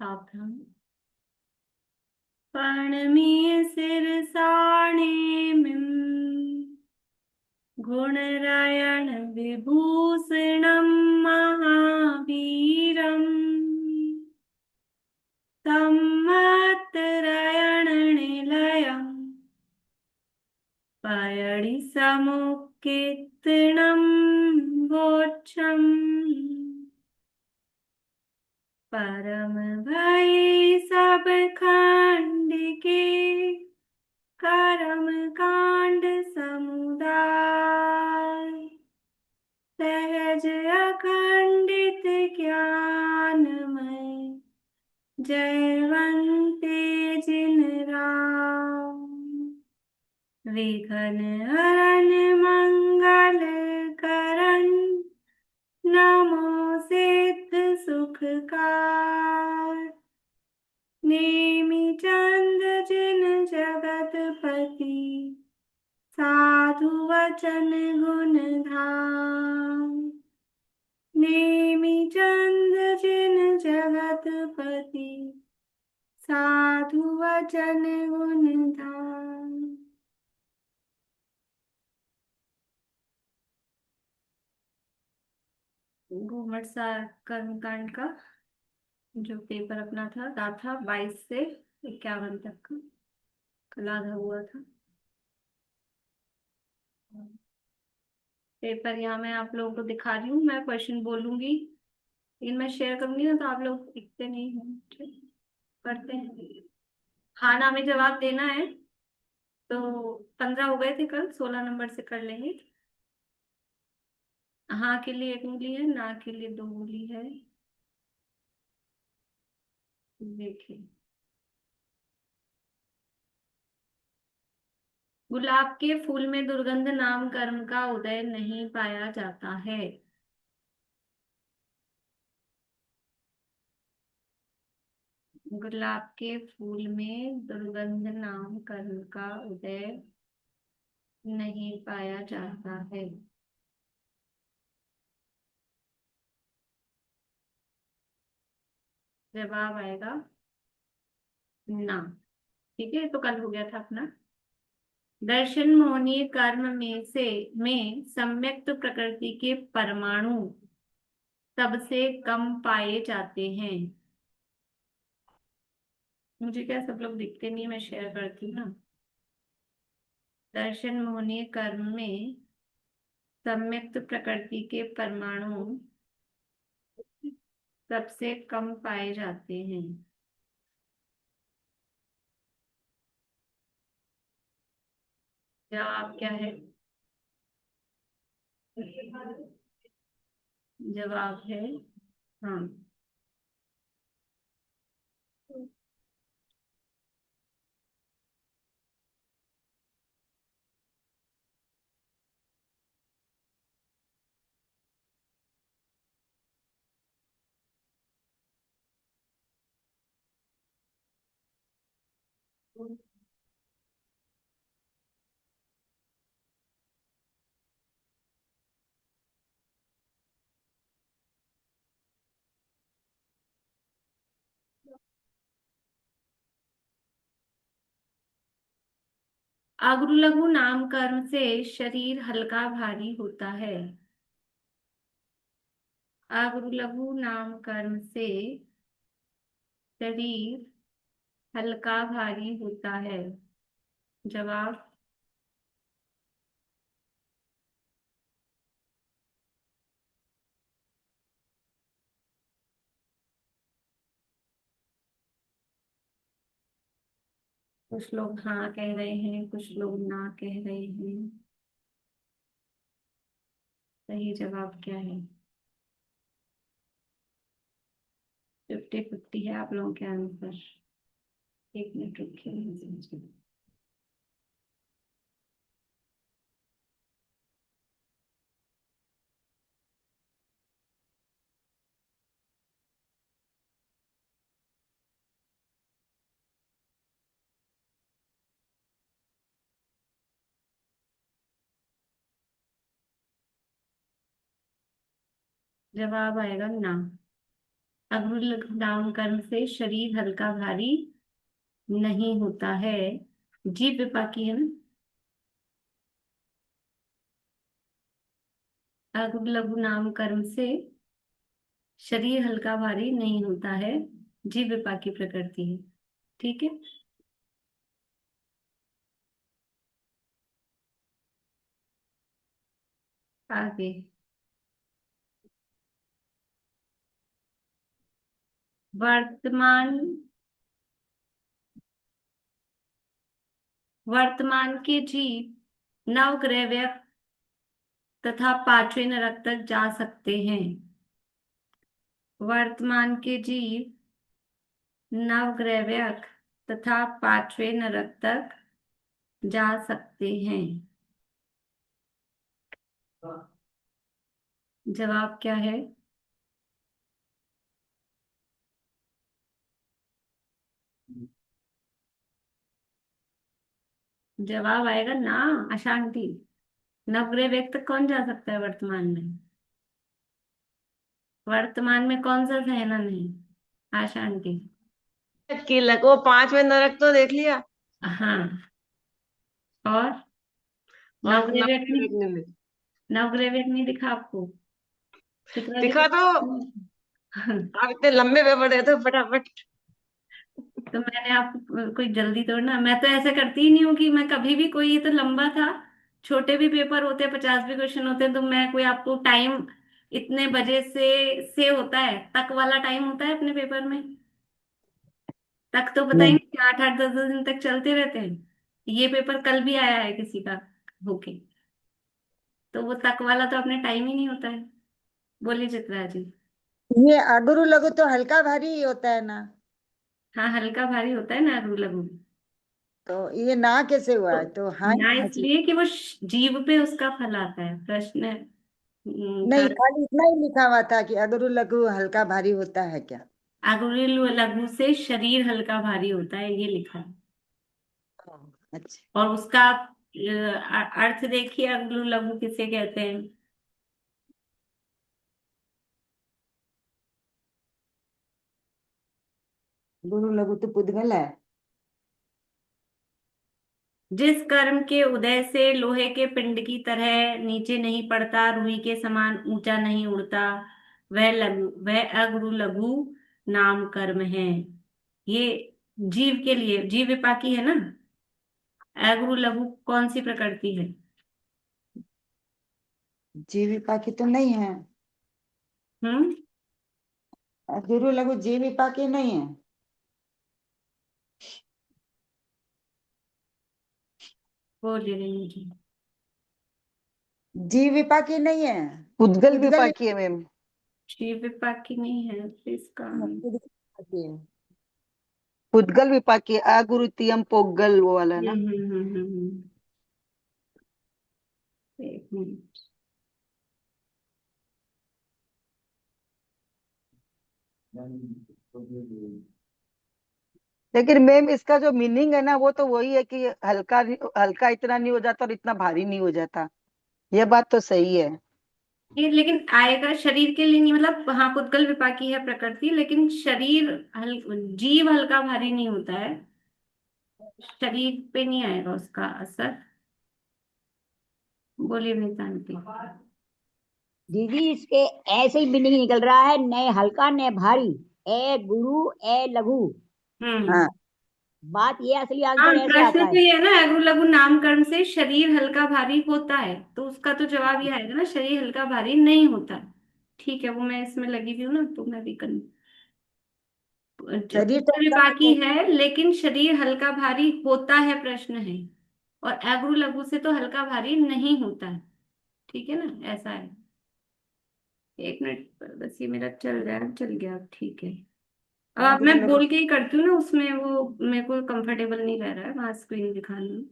सावधान। पर्णमीय सिरसाणेमिं गुणरायण विभूषणं महावीरम् संवत्सरायणनिलयम् पयणिसमुत्कीर्तनं वोच्छम् परम भय सब खंड के कर्म कांड समुदाय सहज अखंडित ज्ञानमय जयवंते जिन राम विघ्न हरन मंगल करन नमो सिद्ध सुखकार नेमि चंद्र जिन जगतपति साधु वचन गुण धाम नेमि चंद्र जिन जगतपति साधु वचन गुण धाम। घूमट सा कर्मकांड का जो पेपर अपना था 22 से 51 तक का कल आधा हुआ था। पेपर यहाँ मैं आप लोगों को दिखा रही हूँ, मैं क्वेश्चन बोलूंगी, लेकिन मैं शेयर करूंगी ना तो आप लोग लिखते नहीं हो। ठीक, करते हैं। हाँ ना, हमें जवाब देना है। तो 15 हो गए थे कल, 16 नंबर से कर लेंगे। हाँ के लिए 1 उंगली है, ना के लिए 2 उंगली है। देखिए, गुलाब के फूल में दुर्गंध नाम कर्म का उदय नहीं पाया जाता है। गुलाब के फूल में दुर्गंध नाम कर्म का उदय नहीं पाया जाता है। जवाब आएगा ना। ठीक है, तो कल हो गया था अपना। दर्शन मोहनीय कर्म में सम्यक्त प्रकृति के परमाणु सबसे कम पाए जाते हैं। मुझे क्या सब लोग दिखते नहीं, मैं शेयर करती हूँ ना। दर्शन मोहनीय कर्म में सम्यक्त प्रकृति के परमाणु सबसे कम पाए जाते हैं। जवाब क्या है? जवाब है हाँ। अगरु लघु नाम कर्म से शरीर हल्का भारी होता है। अगरु लघु नाम कर्म से शरीर हल्का भारी होता है। जवाब कुछ लोग हाँ कह रहे हैं, कुछ लोग ना कह रहे हैं। सही जवाब क्या है? 50-50 है आप लोगों के आंसर। 1 मिनट रुकिए। जवाब आएगा ना। अगु लघु नाम कर्म से शरीर हल्का भारी नहीं होता है। जीव विपाकी है ना। अगु लघु नाम कर्म से शरीर हल्का भारी नहीं होता है। जीव विपाकी प्रकृति है। ठीक है। आगे। वर्तमान वर्तमान के जीव नवग्रह व्यक्त तथा पांचवें नरक तक जा सकते हैं। वर्तमान के जीव नवग्रह व्यक्त तथा पांचवें नरक तक जा सकते हैं। जवाब क्या है? जवाब आएगा ना, अशांति। नवग्रह व्यक्त तक कौन जा सकता है वर्तमान में? वर्तमान में कौन सा सहनन है? अशांति। कि लगो 5वें नरक तो देख लिया। हाँ। और और नवग्रह व्यक्त नवग्रह नहीं? देखने में नवग्रह व्यक्त नहीं दिखा आपको? कितना दिखा तो। दिखा? आप इतने लंबे पेपर देते हो फटाफट। तो मैंने आपको कोई जल्दी तो ना, मैं तो ऐसा करती ही नहीं हूँ कि मैं कभी भी, कोई ये तो लंबा था, छोटे भी पेपर होते हैं, 50 भी क्वेश्चन होते हैं, तो मैं कोई आपको टाइम इतने बजे से होता है तक वाला टाइम होता है अपने पेपर में, तक तो नहीं। बताएंगे कि 8 8 10 10 दिन तक चलते रहते हैं। ये पेपर कल भी आया है किसी का होके, तो वो तक वाला तो अपने टाइम ही नहीं होता है। बोलिए चित्रा जी। ये अगरू लघु तो हल्का भारी ही होता है ना। हाँ, हल्का भारी होता है ना अगरू लघु। तो ये ना कैसे हुआ तो है? तो हाँ ही ना होना चाहिए। इसलिए कि वो जीव पे उसका फल आता है, प्रश्न नहीं, कर। खाली इतना ही लिखा हुआ था कि अगरू लघु हल्का भारी होता है क्या। अगुरिल लघु से शरीर हल्का भारी होता है, ये लिखा है। अच्छा। और उसका अर्थ देखिए, अगलु लघु किसे कहते हैं? गुरु लघु तो पुद्गल है। जिस कर्म के उदय से लोहे के पिंड की तरह नीचे नहीं पड़ता, रुई के समान ऊंचा नहीं उड़ता, वह अगुरु लघु नाम कर्म है। ये जीव के लिए, जीव विपाकी है ना। अगुरु लघु कौन सी प्रकृति है? जीविका की तो नहीं है। हम्म। गुरु लघु जीविका की नहीं है। बोलिए रेणु जी। जीविका की नहीं है। उद्गल पुद्गल विपाकी है मैम। जीव विपाकी नहीं है तो इसका पुद्गल की है। उद्गल विपाकी अगुरुतियम पोगल वो वाला ना। एक मिनट। लेकिन मैम इसका जो मीनिंग है ना वो तो वही है कि हल्का हल्का इतना नहीं हो जाता और इतना भारी नहीं हो जाता। ये बात तो सही है। ये लेकिन आएगा शरीर के लिए नहीं, मतलब हाँ पुद्गल विपाकी है प्रकृति, लेकिन शरीर जीव हल्का भारी नहीं होता है। शरीर पे नहीं आएगा उसका असर। बोलिए निशांति। दीदी इसके ऐसे ही मीनिंग निकल रहा है, न हल्का न भारी। ए गुरु ए लघु। हम्म। हाँ। बात ये असली हाँ, आंसर ऐसे प्रश्न आता तो है। ये है ना, अगु लघु नामकरण से शरीर हल्का भारी होता है, तो उसका तो जवाब ये आएगा ना, शरीर हल्का भारी नहीं होता। ठीक है, वो मैं इसमें लगी हुई हूँ ना, तो मैं भी कर। शरीर तो उत्तर हल्का विपाकी भारी है लेकिन शरीर हल्का भारी होता है, प्रश्न है। और अगु लघु से तो हल्का भारी नहीं होता है। ठीक है ना, ऐसा है। एक मिनट बस, ये मेरा चल रहा है, चल गया, ठीक है। अब है। आप, गुरु मैं लघु। बोल के ही करती हूँ ना, उसमें वो मेरे को कंफर्टेबल नहीं रह रहा है वहां स्क्रीन दिखाने में।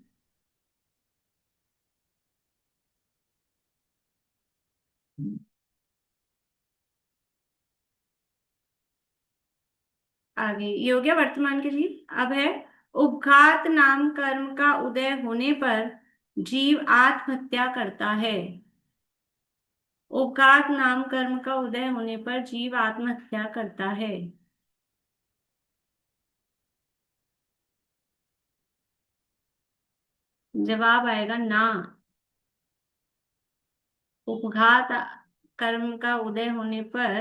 आगे ये हो गया वर्तमान के लिए। अब है उपघात नाम कर्म का उदय होने पर जीव आत्महत्या करता है। उपघात नाम कर्म का उदय होने पर जीव आत्महत्या करता है। जवाब आएगा ना। उपघात कर्म का उदय होने पर,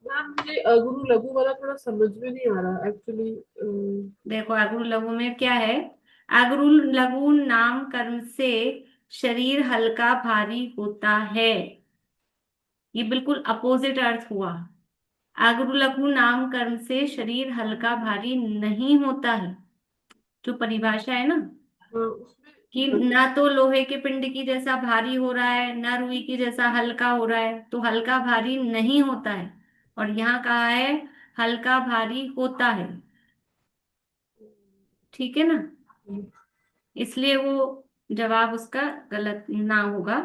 मैम मुझे गुरु लघु वाला थोड़ा समझ में नहीं आ रहा एक्चुअली। देखो अगरु लघु में क्या है। अगरु लघु नाम कर्म से शरीर हल्का भारी होता है। ये बिल्कुल अपोजिट अर्थ हुआ। अगरु लघु नाम कर्म से शरीर हल्का भारी नहीं होता है। जो परिभाषा है ना, उसमें कि ना तो लोहे के पिंड की जैसा भारी हो रहा है, ना रुई की जैसा हल्का हो रहा है, तो हल्का भारी नहीं होता है। और यहाँ कहा है हल्का भारी होता है। ठीक है ना, इसलिए वो जवाब उसका गलत ना होगा।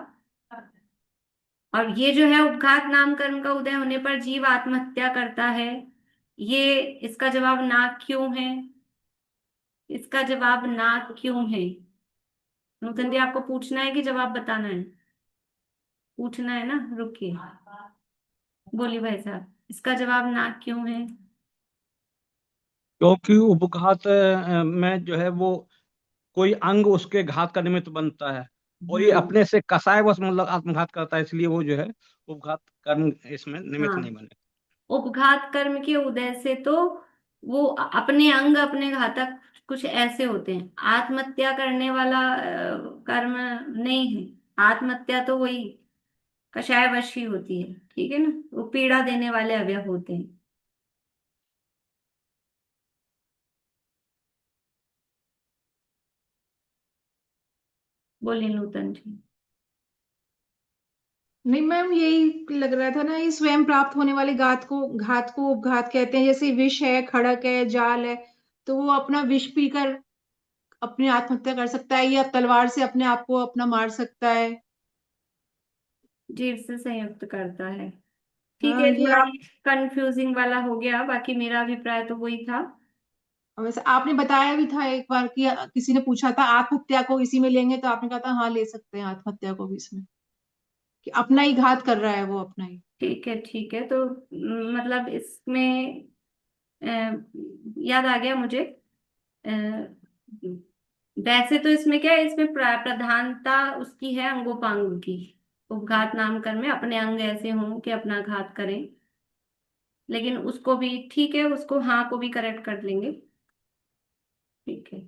और ये जो है उपघात नाम कर्म का उदय होने पर जीव आत्महत्या करता है, ये इसका जवाब ना क्यों है? इसका जवाब ना क्यों है? नूतन जी आपको पूछना है कि जवाब बताना है? पूछना है ना, रुकिए। बोलिए भाई साहब, इसका जवाब ना क्यों है? क्योंकि उपघात में जो है वो कोई अंग उसके घात का निमित्त बनता है, और ये अपने से कसाय बस मतलब आत्मघात करता है, इसलिए वो जो है उपघात कर्म इसमें निमित्त नहीं हाँ, बने। उपघात कर्म के उदय से तो वो अपने अंग अपने घातक कुछ ऐसे होते हैं। आत्महत्या करने वाला कर्म नहीं है। आत्महत्या तो वही कषायवश ही होती है। ठीक है ना, वो पीड़ा देने वाले अवयव होते हैं। बोलिए नूतन जी। नहीं मैम, यही लग रहा था ना, ये स्वयं प्राप्त होने वाले घात को उपघात कहते हैं। जैसे विष है, खड़क है, जाल है, तो वो अपना विष पीकर अपनी आत्महत्या कर सकता है, या तलवार से अपने आप को अपना मार सकता है। जीव से संयुक्त करता है। ठीक है, ये थोड़ा आप कंफ्यूजिंग वाला हो गया, बाकी मेरा अभिप्राय तो वही था। वैसे आपने बताया भी था एक बार कि किसी ने पूछा था आत्महत्या को इसी में लेंगे, तो आपने कहा था हाँ ले सकते हैं आत्महत्या को भी इसमें, कि अपना ही घात कर रहा है वो, अपना ही। ठीक है ठीक है, तो मतलब इसमें अ, याद आ गया मुझे। अ, वैसे तो इसमें क्या है, इसमें प्रधानता उसकी है अंगोपांग की। उपघात नाम कर्म में अपने अंग ऐसे हों कि अपना घात करें। लेकिन उसको भी ठीक है, उसको हाँ को भी करेक्ट कर लेंगे। ठीक है।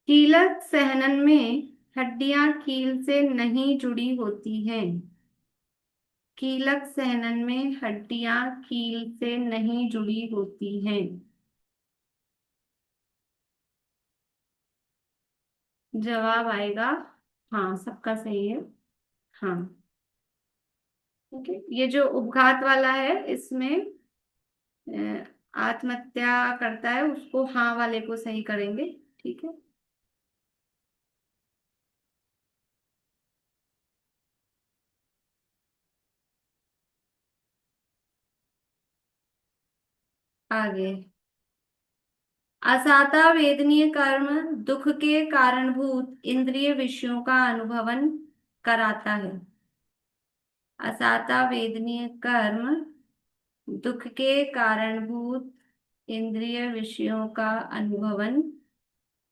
कीलक सहनन में हड्डियां कील से नहीं जुड़ी होती हैं। कीलक सहनन में हड्डियां कील से नहीं जुड़ी होती हैं। जवाब आएगा हाँ, सबका सही है। हाँ, ठीक है। ये जो उपघात वाला है इसमें आत्महत्या करता है, उसको हाँ वाले को सही करेंगे। ठीक है, आगे। असाता वेदनीय कर्म दुख के कारणभूत इंद्रिय विषयों का अनुभवन कराता है। असाता वेदनीय कर्म दुख के कारणभूत इंद्रिय विषयों का अनुभवन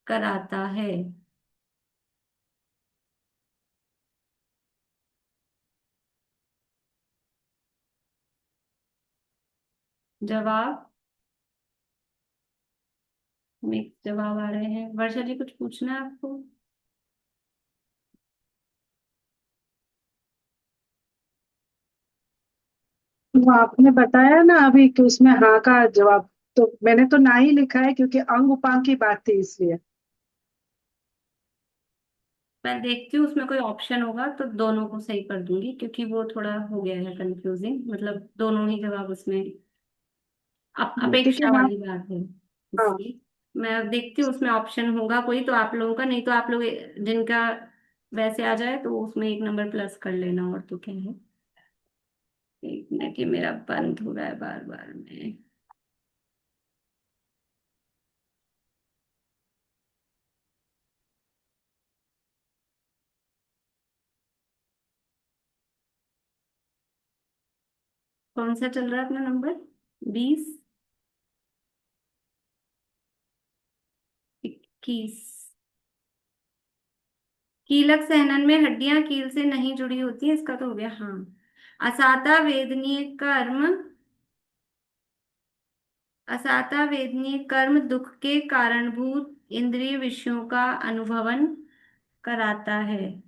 कराता है। जवाब मिक्स जवाब आ रहे हैं। वर्षा जी कुछ पूछना है आपको? वो आपने बताया ना अभी कि उसमें हाँ का जवाब, तो मैंने तो ना ही लिखा है क्योंकि अंग उपांग की बात थी इसलिए। मैं देखती हूँ उसमें कोई ऑप्शन होगा तो दोनों को सही कर दूंगी, क्योंकि वो थोड़ा हो गया है कंफ्यूजिंग, मतलब दोनों ही जवाब उसमें ठीक है अपेक्षा मैम। वाली बात है, हाँ। इसलिए मैं देखती हूँ उसमें ऑप्शन होगा कोई तो आप लोगों का, नहीं तो आप लोग जिनका वैसे आ जाए तो उसमें एक नंबर प्लस कर लेना, और तो क्या है। एक मिनट, ये मेरा बंद हो रहा है बार बार में। कौन सा चल रहा है अपना नंबर? 20, 21। कीलक सहनन में हड्डियां कील से नहीं जुड़ी होती है, इसका तो हो गया हाँ। असाता वेदनीय कर्म, असाता वेदनीय कर्म दुख के कारणभूत इंद्रिय विषयों का अनुभवन कराता है।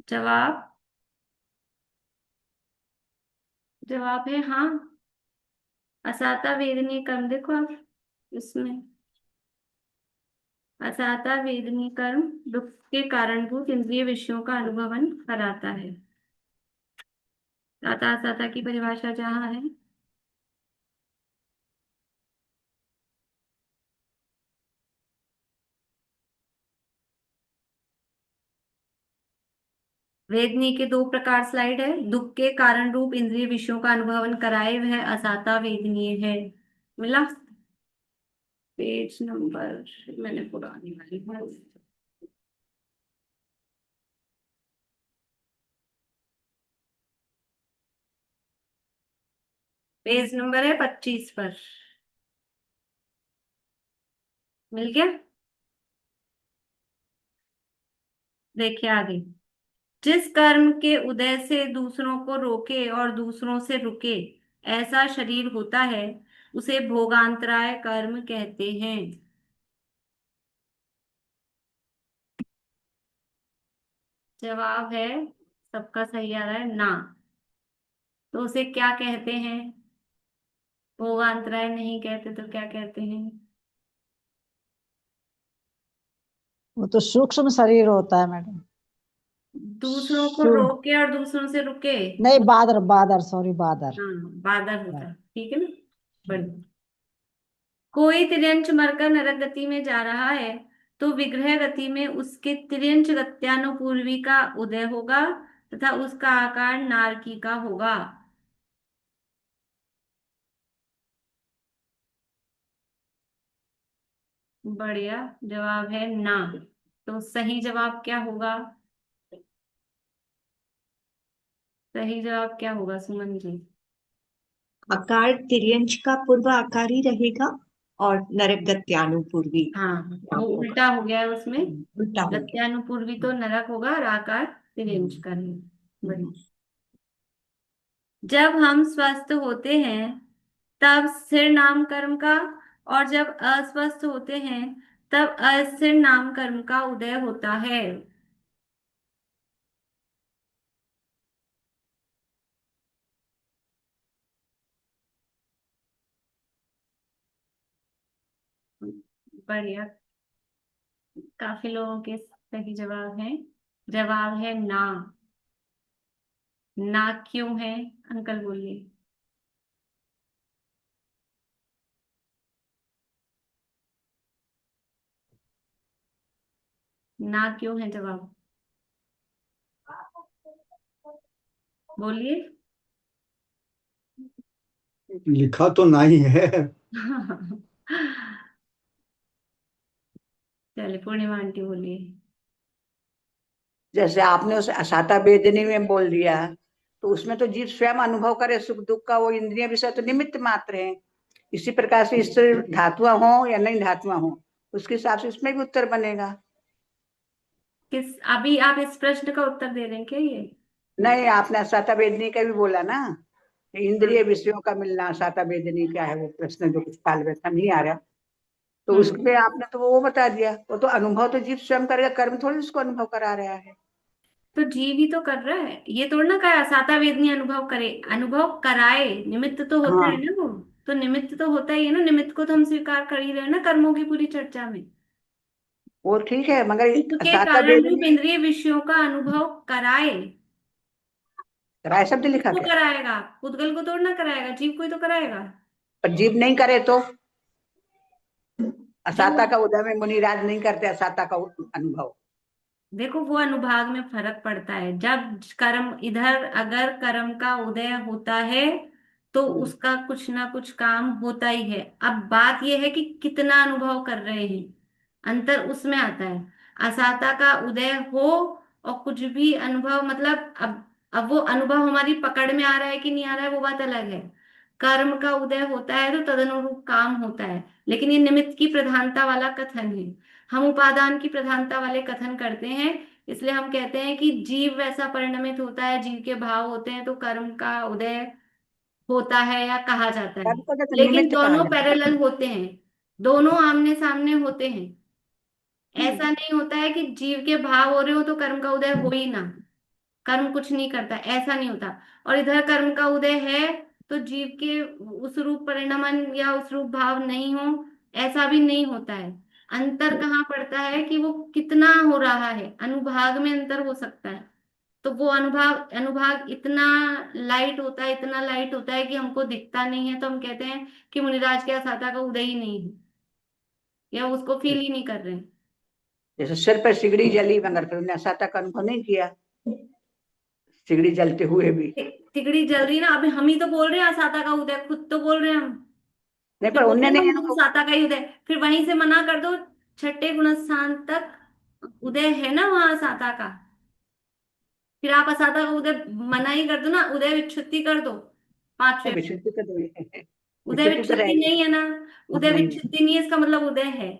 जवाब, जवाब है हाँ। असाता वेदनीय कर्म देखो आप इसमें, असाता वेदनीय कर्म दुख के कारणभूत इंद्रिय विषयों का अनुभवन कराता है। साता असाता की परिभाषा जहाँ है, वेदनी के दो प्रकार स्लाइड है, दुख के कारण रूप इंद्रिय विषयों का अनुभवन कराए वह असाता वेदनीय है। मिला? पेज नंबर, मैंने पुरानी वाली है। पेज नंबर है 25 पर। मिल गया? देखिए आगे, जिस कर्म के उदय से दूसरों को रोके और दूसरों से रुके ऐसा शरीर होता है उसे भोगांतराय कर्म कहते हैं। जवाब है, सबका सही आ रहा है ना। तो उसे क्या कहते हैं? भोगांतराय नहीं कहते तो क्या कहते हैं? वो तो सूक्ष्म शरीर होता है मैडम। दूसरों को सु रोके और दूसरों से रुके। नहीं, बादर, बादर, सॉरी, बादर। हाँ, बादल होता है, ठीक है ना। बढ़िया। कोई तिर्यंच मरकर नरक गति में जा रहा है तो विग्रह गति में उसके तिर्यंच गत्यानुपूर्वी का उदय होगा तथा उसका आकार नारकी का होगा। बढ़िया, जवाब है ना। तो सही जवाब क्या होगा? सही जवाब क्या होगा सुमन जी? आकार तिर्यंच का पूर्व आकार ही रहेगा और नरक गत्यानुपूर्वी हाँ, वो नाम होगा। उल्टा हो गया है उसमें। उल्टा हो गया। गत्यानुपूर्वी तो नरक होगा और आकार तिर्यंच का है। बढ़िया। जब हम स्वस्थ होते हैं तब स्थिर नाम कर्म का, और जब अस्वस्थ होते हैं तब अस्थिर नाम कर्म का उदय होता है। बढ़िया, काफी लोगों के सही जवाब हैं। जवाब है ना। ना क्यों है? अंकल बोलिए। ना क्यों है जवाब? बोलिए। लिखा तो नहीं है। चलिए पूर्णिमा आंटी बोलिए। जैसे आपने उस असाता वेदनी में बोल दिया, तो उसमें तो जीव स्वयं अनुभव करे सुख दुख का, वो इंद्रिय विषय तो निमित्त मात्र है। इसी प्रकार से इस धातुआं हो या नहीं धातुआं हो, उसके हिसाब से इसमें भी उत्तर बनेगा। किस, अभी आप इस प्रश्न का उत्तर दे रहे हैं क्या ये? नहीं, आपने असाता वेदनी का भी बोला ना, इंद्रिय विषयों का मिलना। असाता वेदनी क्या है वो प्रश्न जो कुछ काल में नहीं आ रहा, तो उस पे आपने तो वो बता दिया। वो तो अनुभव तो जीव स्वयं करेगा, कर्म थोड़ी उसको अनुभव करा रहा है। तो जीव ही तो कर रहा है, ये थोड़ा ना कहा साता वेदनी अनुभव करे, अनुभव कराए, निमित्त तो होता है हाँ ना वो। तो निमित्त तो होता ही है ना, निमित्त को तो हम स्वीकार कर ही रहे हैं ना कर्मों की पूरी चर्चा में। वो ठीक है, मगर उसके साता कारण रूप वेदनी इंद्रिय विषयों का अनुभव कराए। राय शब्द लिखा तो क्या? कराएगा, पुद्गल को तोड़ ना कराएगा, जीव को ही तो कराएगा। पर जीव नहीं करे तो देखो, असाता का उदय में मुनिराज नहीं करते असाता का अनुभव। देखो वो अनुभाग में फर्क पड़ता है। जब कर्म इधर अगर कर्म का उदय होता है तो उसका कुछ ना कुछ काम होता ही है। अब बात यह है कि कितना अनुभव कर रहे हैं, अंतर उसमें आता है। असाता का उदय हो और कुछ भी अनुभव, मतलब अब वो अनुभव हमारी पकड़ में आ रहा है कि नहीं आ रहा है वो बात अलग है। कर्म का उदय होता है तो तदनुरूप काम होता है, लेकिन ये निमित्त की प्रधानता वाला कथन है। हम उपादान की प्रधानता वाले कथन करते हैं, इसलिए हम कहते हैं कि जीव वैसा परिणमित होता है, जीव के भाव होते हैं तो कर्म का उदय होता है या कहा जाता है। कर्म को तो लेकिन निमित्त कहा दोनों जाता है। पैरेलल होते हैं, दोनों आमने सामने होते हैं। हम्म। ऐसा नहीं होता है कि जीव के भाव हो रहे हो तो कर्म का उदय हो ही ना, कर्म कुछ नहीं करता, ऐसा नहीं होता। और इधर कर्म का उदय है तो जीव के उस रूप परिणमन या उस रूप भाव नहीं हो, ऐसा भी नहीं होता है। अंतर कहाँ पड़ता है कि वो कितना हो रहा है, अनुभाग में अंतर हो सकता है। तो वो अनुभाग अनुभाग इतना लाइट होता है, इतना लाइट होता है कि हमको दिखता नहीं है, तो हम कहते हैं कि मुनिराज के असाता का उदय ही नहीं है, या उसको फील ही नहीं कर रहे हैं। जैसे सिर पर सिगड़ी जली मगर फिर उन्हें असाता का अनुभव नहीं किया, सिगड़ी जलते हुए भी। तिगड़ी जल रही ना, अभी हम ही तो बोल रहे हैं असाता का उदय, खुद तो बोल रहे हैं हम। नहीं फिर पर बोलते उनने हैं ना नहीं वो अनुभव। साता का ही उदय, फिर वहीं से मना कर दो। छठे गुणस्थान तक उदय है ना वहां साता का, फिर आप असाता का उदय मना ही कर दो ना, उदय विच्छुत्ति कर दो तो पांचवे में। विच्छित्ति तो उदय विच्छित्ति तो विच्छुत्ति रहेगी। नहीं है ना, अब उदय नहीं है। विच्छुत्ति नहीं है, इसका मतलब उदय है।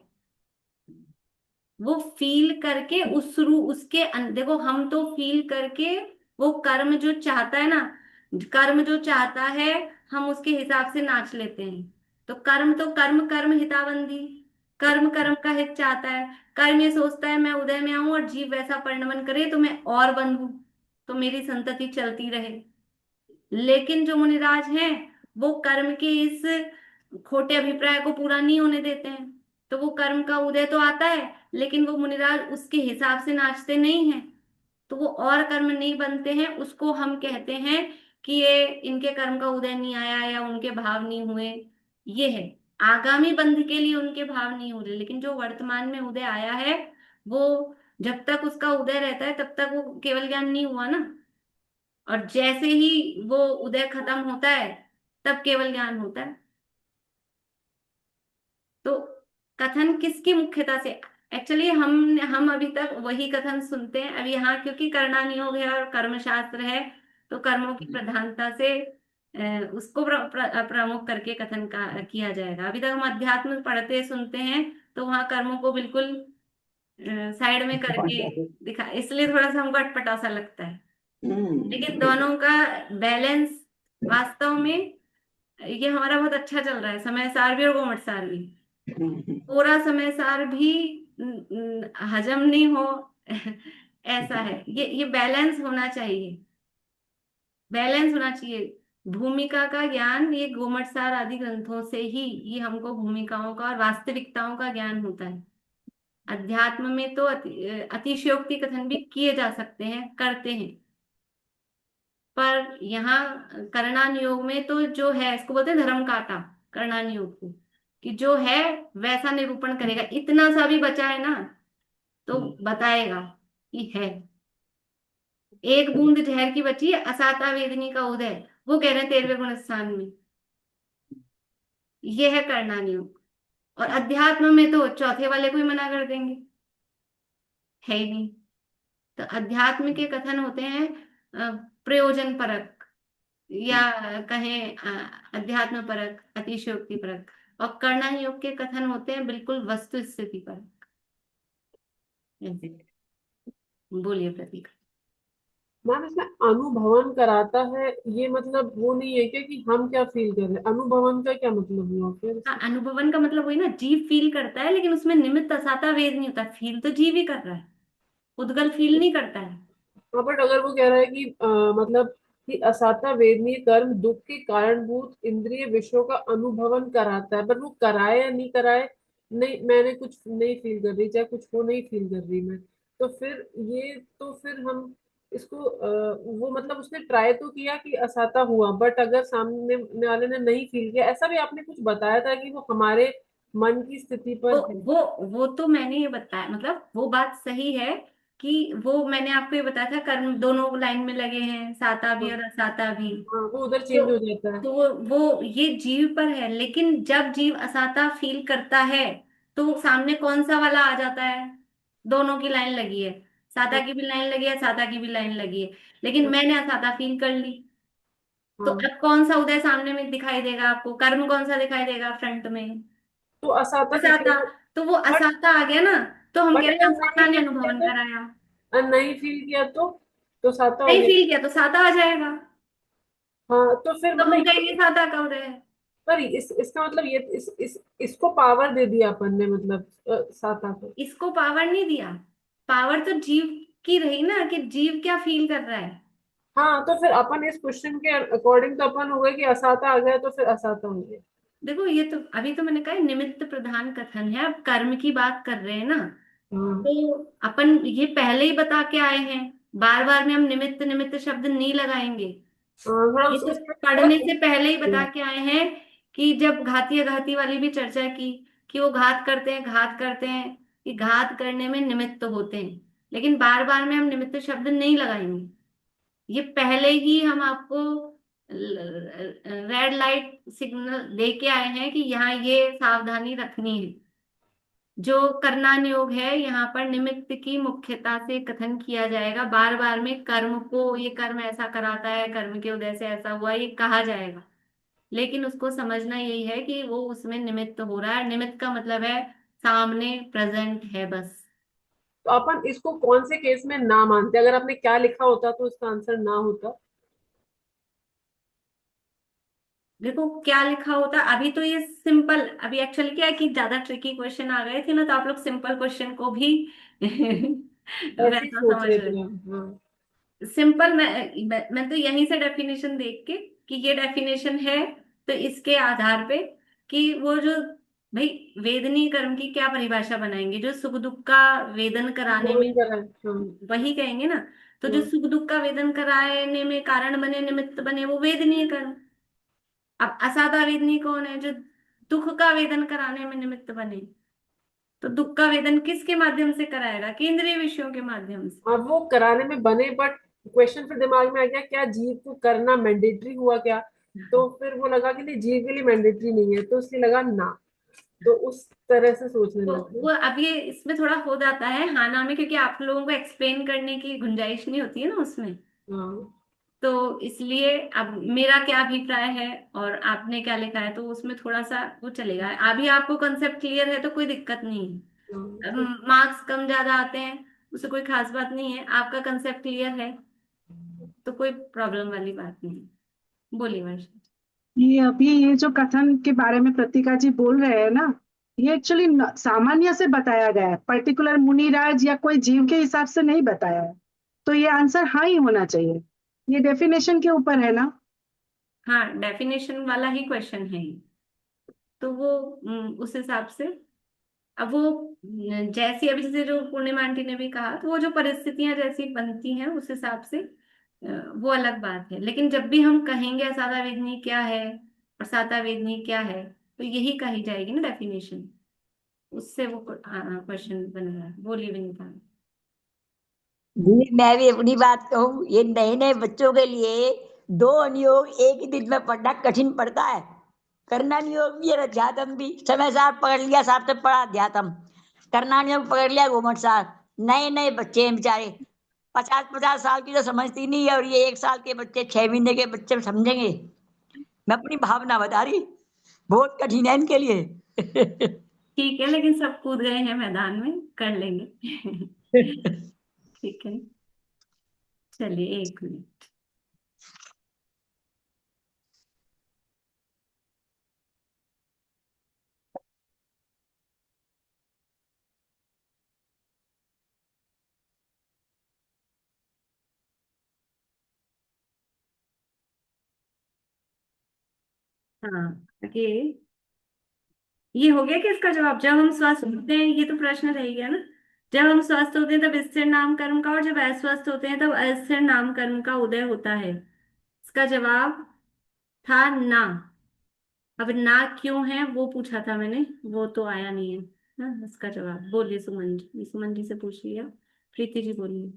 वो फील करके उस उसके देखो हम तो फील करके वो कर्म जो चाहता है ना, कर्म जो चाहता है हम उसके हिसाब से नाच लेते हैं। तो कर्म तो कर्म कर्म हिताबंदी, कर्म कर्म का हित चाहता है। कर्म ये सोचता है मैं उदय में आऊं और जीव वैसा परिणमन करे तो मैं और बंधू, तो मेरी संतति चलती रहे। लेकिन जो मुनिराज हैं वो कर्म के इस खोटे अभिप्राय को पूरा नहीं होने देते हैं। तो वो कर्म का उदय तो आता है, लेकिन वो मुनिराज उसके हिसाब से नाचते नहीं हैं, तो वो और कर्म नहीं बनते हैं। उसको हम कहते हैं कि ये इनके कर्म का उदय नहीं आया या उनके भाव नहीं हुए। ये है आगामी बंध के लिए उनके भाव नहीं हो रहे, लेकिन जो वर्तमान में उदय आया है वो जब तक उसका उदय रहता है तब तक वो केवल ज्ञान नहीं हुआ ना। और जैसे ही वो उदय खत्म होता है तब केवल ज्ञान होता है। तो कथन किसकी मुख्यता से, एक्चुअली हम अभी तक वही कथन सुनते हैं। अब यहाँ क्योंकि कर्णानुयोग है और कर्मशास्त्र है तो कर्मों की प्रधानता से उसको प्रमुख करके कथन का किया जाएगा। अभी तक हम अध्यात्म पढ़ते सुनते हैं तो वहां कर्मों को बिल्कुल साइड में करके दिखा, इसलिए थोड़ा सा हमको अटपटा सा लगता है। लेकिन दोनों का बैलेंस वास्तव में ये हमारा बहुत अच्छा चल रहा है, समय सार भी और गोमट सार भी। पूरा समय सार भी हजम नहीं हो ऐसा है। ये बैलेंस होना चाहिए, बैलेंस होना चाहिए। भूमिका का ज्ञान ये गोमट सार आदि ग्रंथों से ही ये हमको भूमिकाओं का और वास्तविकताओं का ज्ञान होता है। अध्यात्म में तो अतिशयोक्ति कथन भी किए जा सकते हैं, करते हैं, पर यहाँ कर्णानुयोग में तो जो है इसको बोलते हैं धर्म काटा, कर्णानुयोग को, कि जो है वैसा निरूपण करेगा। इतना सा भी बचा है ना तो बताएगा कि है। एक बूंद जहर की बची है, असाता वेदनी का उदय, वो कह रहे हैं 13वें गुण स्थान में। ये है कर्णानुयोग। और अध्यात्म में तो चौथे वाले को ही मना कर देंगे, है ही नहीं। तो अध्यात्म के कथन होते हैं प्रयोजन परक, या कहें अध्यात्म परक, अतिशयोक्ति परक। और कर्णानुयोग के कथन होते हैं बिल्कुल वस्तु स्थिति परक। बोलिए प्रतीक। मैम इसमें अनुभवन कराता है, ये मतलब वो नहीं है क्या कि हम क्या फील कर रहे हैं? अनुभवन का क्या मतलब हुआ फिर? हाँ, अनुभवन का मतलब वही ना, जीव फील करता है, लेकिन उसमें निमित्त असाता वेद नहीं होता। फील तो जीव ही कर रहा है, उद्गल फील नहीं करता है। हाँ, बट अगर वो कह रहा है कि मतलब कि असाता वेदनीय कर्म दुख के कारणभूत इंद्रिय विषयों का अनुभवन कराता है, बट वो कराए या नहीं कराए, नहीं मैंने कुछ नहीं फील कर रही, चाहे कुछ हो नहीं फील कर रही मैं, तो फिर ये तो फिर हम इसको वो मतलब उसने ट्राई तो किया कि असाता हुआ, बट अगर सामने वाले ने नहीं फील किया, ऐसा भी आपने कुछ बताया था कि वो हमारे मन की स्थिति वो पर है। वो तो मैंने ये बताया, मतलब वो बात सही है कि वो मैंने आपको ये बताया था, कर्म दोनों लाइन में लगे हैं, साता भी हाँ, और असाता भी। हाँ, वो उधर तो चेंज हो जाता है। तो वो ये जीव पर है, लेकिन जब जीव असाता फील करता है तो वो सामने कौन सा वाला आ जाता है? दोनों की लाइन लगी है, साता की भी लाइन लगी है, साता की भी लाइन लगी है, लेकिन हाँ, मैंने असाता फील कर ली। तो हाँ, अब कौन सा उदय सामने में दिखाई देगा आपको? कर्म कौन सा दिखाई देगा फ्रंट में? तो असाता असाता। दिखेगा। तो वो बट असाता आ गया ना, तो हम कह बट रहे अगर हैं नहीं असाता ने फील किया अनुभवन तो, कराया। नहीं फील किया तो साता हो नहीं गया। फील किया तो साता आ जाएगा। हाँ, तो फिर तो हम मतलब कहेंगे साता का उदय है। पर इसका मतलब ये इसको पावर दे दिया अपन ने, मतलब साता को। इसको पावर नहीं दिया, पावर तो जीव की रही ना, कि जीव क्या फील कर रहा है। हाँ, तो फिर अपन इस क्वेश्चन के अकॉर्डिंग तो अपन हो गए कि असाता आ गया तो फिर असाता हो गया। देखो ये तो अभी तो मैंने कहा निमित्त प्रधान कथन है, अब कर्म की बात कर रहे हैं ना, हाँ, तो अपन ये पहले ही बता के आए हैं, बार बार में हम निमित्त निमित्त शब्द नहीं लगाएंगे। हाँ, थोड़ा ये तो उसमें थोड़ा पढ़ने से पहले ही बता के आए हैं कि जब घाती अघाती वाली भी चर्चा की, कि वो घात करते हैं, घात करते हैं, कि घात करने में निमित्त होते हैं, लेकिन बार बार में हम निमित्त शब्द नहीं लगाएंगे। ये पहले ही हम आपको रेड लाइट सिग्नल दे के आए हैं कि यहाँ ये सावधानी रखनी है। जो करनान योग है यहाँ पर निमित्त की मुख्यता से कथन किया जाएगा, बार बार में कर्म को, ये कर्म ऐसा कराता है, कर्म के उदय से ऐसा हुआ, ये कहा जाएगा, लेकिन उसको समझना यही है कि वो उसमें निमित्त हो रहा है। निमित्त का मतलब है सामने प्रेजेंट है बस। तो अपन इसको कौन से केस में ना मानते, अगर आपने क्या लिखा होता तो उसका आंसर ना होता। देखो क्या लिखा होता, अभी तो ये सिंपल, अभी एक्चुअली क्या है कि ज्यादा ट्रिकी क्वेश्चन आ गए थे ना, तो आप लोग सिंपल क्वेश्चन को भी ऐसे ही वैसा सोच समझ रहे रहे। थे हम। हाँ, सिंपल मैं तो यहीं से डेफिनेशन देख के कि ये डेफिनेशन है, तो इसके आधार पे कि वो जो भाई वेदनीय कर्म की क्या परिभाषा बनाएंगे, जो सुख दुख का वेदन कराने वो में, वही करा है। हाँ, वही कहेंगे ना। तो जो हाँ, सुख दुख का वेदन कराने में कारण बने, निमित्त बने, वो वेदनीय कर्म। अब असाधा वेदनीय कौन है? जो दुख का वेदन कराने में निमित्त बने। तो दुख का वेदन किसके माध्यम से कराएगा? केंद्रीय विषयों के माध्यम से। हाँ, वो कराने में बने, बट क्वेश्चन फिर दिमाग में आ गया, क्या जीव को करना मैंडेटरी हुआ क्या? तो फिर वो लगा कि नहीं, जीव के लिए मैंडेटरी नहीं है, तो इसलिए लगा ना, तो उस तरह से सोचने तो लगे। वो अब ये इसमें थोड़ा हो जाता है हाँ ना में, क्योंकि आप लोगों को एक्सप्लेन करने की गुंजाइश नहीं होती है ना उसमें। हाँ, तो इसलिए अब मेरा क्या अभिप्राय है और आपने क्या लिखा है, तो उसमें थोड़ा सा वो चलेगा। अभी आपको कंसेप्ट क्लियर है तो कोई दिक्कत नहीं हाँ, है। तो मार्क्स कम ज्यादा आते हैं उससे कोई खास बात नहीं है, आपका कंसेप्ट क्लियर है तो कोई प्रॉब्लम वाली बात नहीं है। बोलिए वर्षा। ये अभी ये जो कथन के बारे में प्रतीका जी बोल रहे हैं ना, ये एक्चुअली सामान्य से बताया गया है, पर्टिकुलर मुनिराज या कोई जीव के हिसाब से नहीं बताया है। तो ये आंसर हाँ ही होना चाहिए। ये डेफिनेशन के ऊपर है ना। हाँ डेफिनेशन वाला ही क्वेश्चन है ये। तो वो उस हिसाब से, अब वो जैसी अभी जैसे जो पूर्णिमा आंटी ने भी कहा, तो वो जो परिस्थितियां जैसी बनती हैं उस हिसाब से वो अलग बात है। लेकिन जब भी हम कहेंगे असादा वेदनी क्या है और साता वेदनी क्या है, तो यही कही जाएगी ना डेफिनेशन, उससे वो क्वेश्चन बन रहा है। बोलिए विनीता। जी मैं भी अपनी बात कहूँ, ये नए नए बच्चों के लिए दो अनुयोग एक ही दिन में पढ़ना कठिन पड़ता है। करना नियोग भी और अध्यात्म भी समय सार पकड़ लिया, साहब से पढ़ा अध्यात्म, करना नियोग पकड़ लिया घूमट सार। नए नए बच्चे हैं बेचारे, 50-50 साल की तो समझती नहीं है, और ये 1 साल के बच्चे, 6 महीने के बच्चे समझेंगे। मैं अपनी भावना बता रही, बहुत कठिन है इनके लिए। ठीक है, लेकिन सब कूद गए हैं मैदान में, कर लेंगे। ठीक है, चलिए 1 मिनट। हाँ, आगे ये हो गया कि इसका जवाब जब हम स्वस्थ होते हैं, ये तो प्रश्न रह गया ना। जब हम स्वस्थ होते हैं तब स्थिर नाम कर्म का, और जब अस्वस्थ होते हैं तब अस्थिर नाम कर्म का उदय होता है। इसका जवाब था ना। अब ना क्यों है वो पूछा था मैंने, वो तो आया नहीं है। हाँ, इसका जवाब बोलिए सुमन जी, सुमन जी से पूछ लिया। प्रीति जी बोलिए।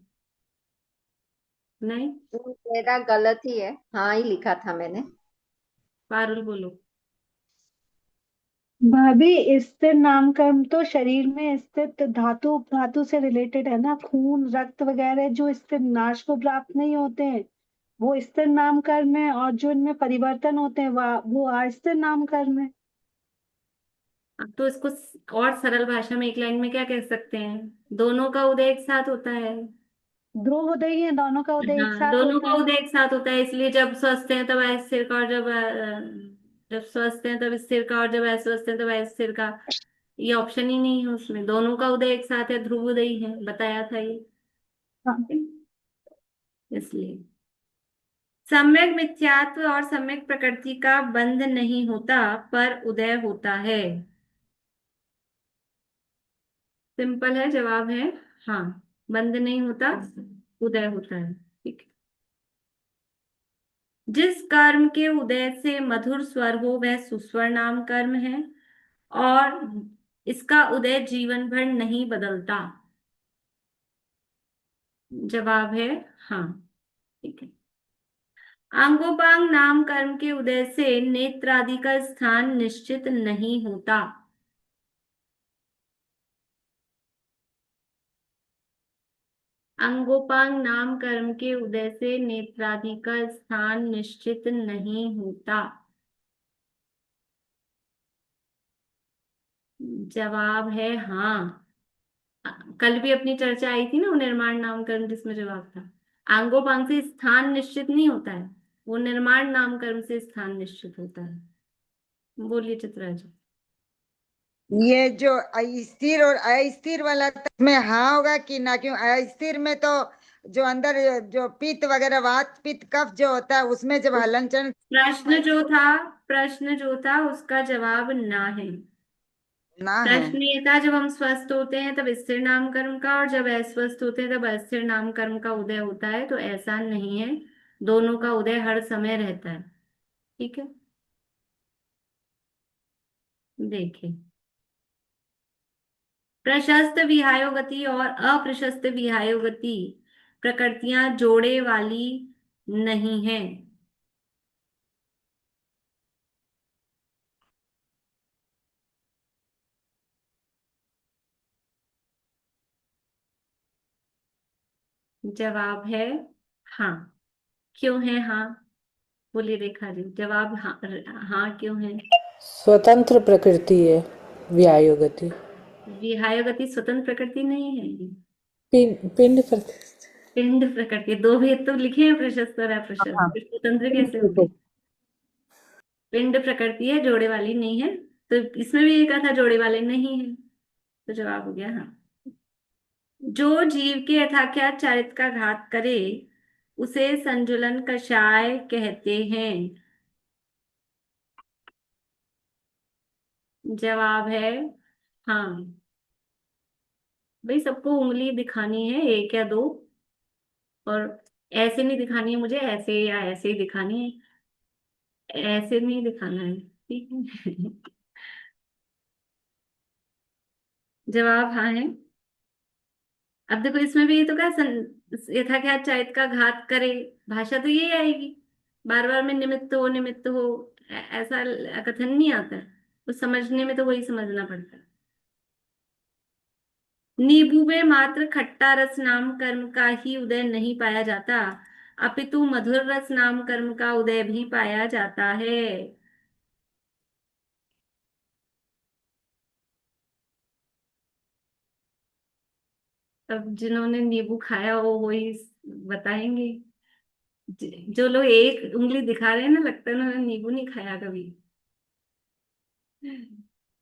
नहीं, मेरा गलत ही है, हाँ ही लिखा था मैंने। पारुल बोलो। भाभी स्थिर नामकरण तो शरीर में स्थित धातु उपधातु से रिलेटेड है ना, खून रक्त वगैरह जो स्थिर नाश को प्राप्त नहीं होते हैं वो स्थिर नामकरण है, और जो इनमें परिवर्तन होते हैं वो अस्थिर नामकरण है। अब तो इसको और सरल भाषा में एक लाइन में क्या कह सकते हैं, दोनों का उदय एक साथ होता है। ध्रुव उदय ही है, दोनों का उदय एक हाँ, साथ दोनों होता का है। उदय एक साथ होता है, इसलिए जब स्वस्थ हैं तब अस्थिर का, और जब स्वस्थ हैं तब स्थिर का, और जब अस्वस्थ हैं तब अस्थिर का। ये ऑप्शन ही नहीं है उसमें, दोनों का उदय एक साथ है, ध्रुव उदय है, बताया था ये। हाँ। इसलिए सम्यक मिथ्यात्व और सम्यक प्रकृति का बंध नहीं होता, पर उदय होता है। सिंपल है, जवाब है हाँ। बंध नहीं होता, उदय होता है। ठीक है। जिस कर्म के उदय से मधुर स्वर हो वह सुस्वर नाम कर्म है, और इसका उदय जीवन भर नहीं बदलता। जवाब है हाँ। ठीक है। आंगोपांग नाम कर्म के उदय से नेत्र आदि का स्थान निश्चित नहीं होता। अंगोपांग नाम कर्म के उदय से नेत्रादि का स्थान निश्चित नहीं होता। जवाब है हाँ। कल भी अपनी चर्चा आई थी ना, वो निर्माण नामकरण जिसमें जवाब था आंगोपांग से स्थान निश्चित नहीं होता है, वो निर्माण नामकरण से स्थान निश्चित होता है। बोलिए चित्रा जी। ये जो अस्थिर और अस्थिर वाला में हाँ होगा कि ना, क्यों अस्थिर में तो जो अंदर जो पित्त वगैरह वात पित्त कफ जो होता है उसमें जब हलन चलन प्रश्न जो था उसका जवाब ना है। ना है। प्रश्न ये था जब हम स्वस्थ होते हैं तब स्थिर नाम कर्म का, और जब अस्वस्थ होते हैं तब अस्थिर नाम कर्म का उदय होता है, तो ऐसा नहीं है, दोनों का उदय हर समय रहता है। ठीक है, देखिए प्रशस्त विहायोगति और अप्रशस्त विहायोगति प्रकृतियां जोड़े वाली नहीं है। जवाब है हाँ। क्यों है हाँ, बोलिए रेखा जी। जवाब हाँ, हाँ क्यों है? स्वतंत्र प्रकृति है व्यायोगति। विहायोगति स्वतंत्र प्रकृति नहीं है, पिंड प्रकृति। पिंड प्रकृति। दो भेद तो लिखे हैं, प्रशस्त और अप्रशस्त, हाँ, फिर स्वतंत्र कैसे हो गई? पिंड प्रकृति है, जोड़े वाली नहीं है। तो इसमें भी ये कहा था जोड़े वाले नहीं है, तो जवाब हो गया हाँ। जो जीव के यथाख्यात चारित्र का घात करे उसे संजुलन कषाय कहते हैं। जवाब है हाँ। भाई सबको उंगली दिखानी है, एक या दो, और ऐसे नहीं दिखानी है मुझे, ऐसे या ऐसे ही दिखानी है, ऐसे नहीं दिखाना है। ठीक है। जवाब हाँ है। अब देखो इसमें भी ये तो क्या यथाख्यात चारित्र का घात करे, भाषा तो यही आएगी, बार बार में निमित्त हो ऐसा कथन नहीं आता है, तो समझने में तो वही समझना पड़ता है। नींबू में मात्र खट्टा रस नाम कर्म का ही उदय नहीं पाया जाता, अपितु मधुर रस नाम कर्म का उदय भी पाया जाता है। अब जिन्होंने नींबू खाया हो वही बताएंगे। जो लोग एक उंगली दिखा रहे हैं ना, लगता है उन्होंने नींबू नहीं खाया कभी।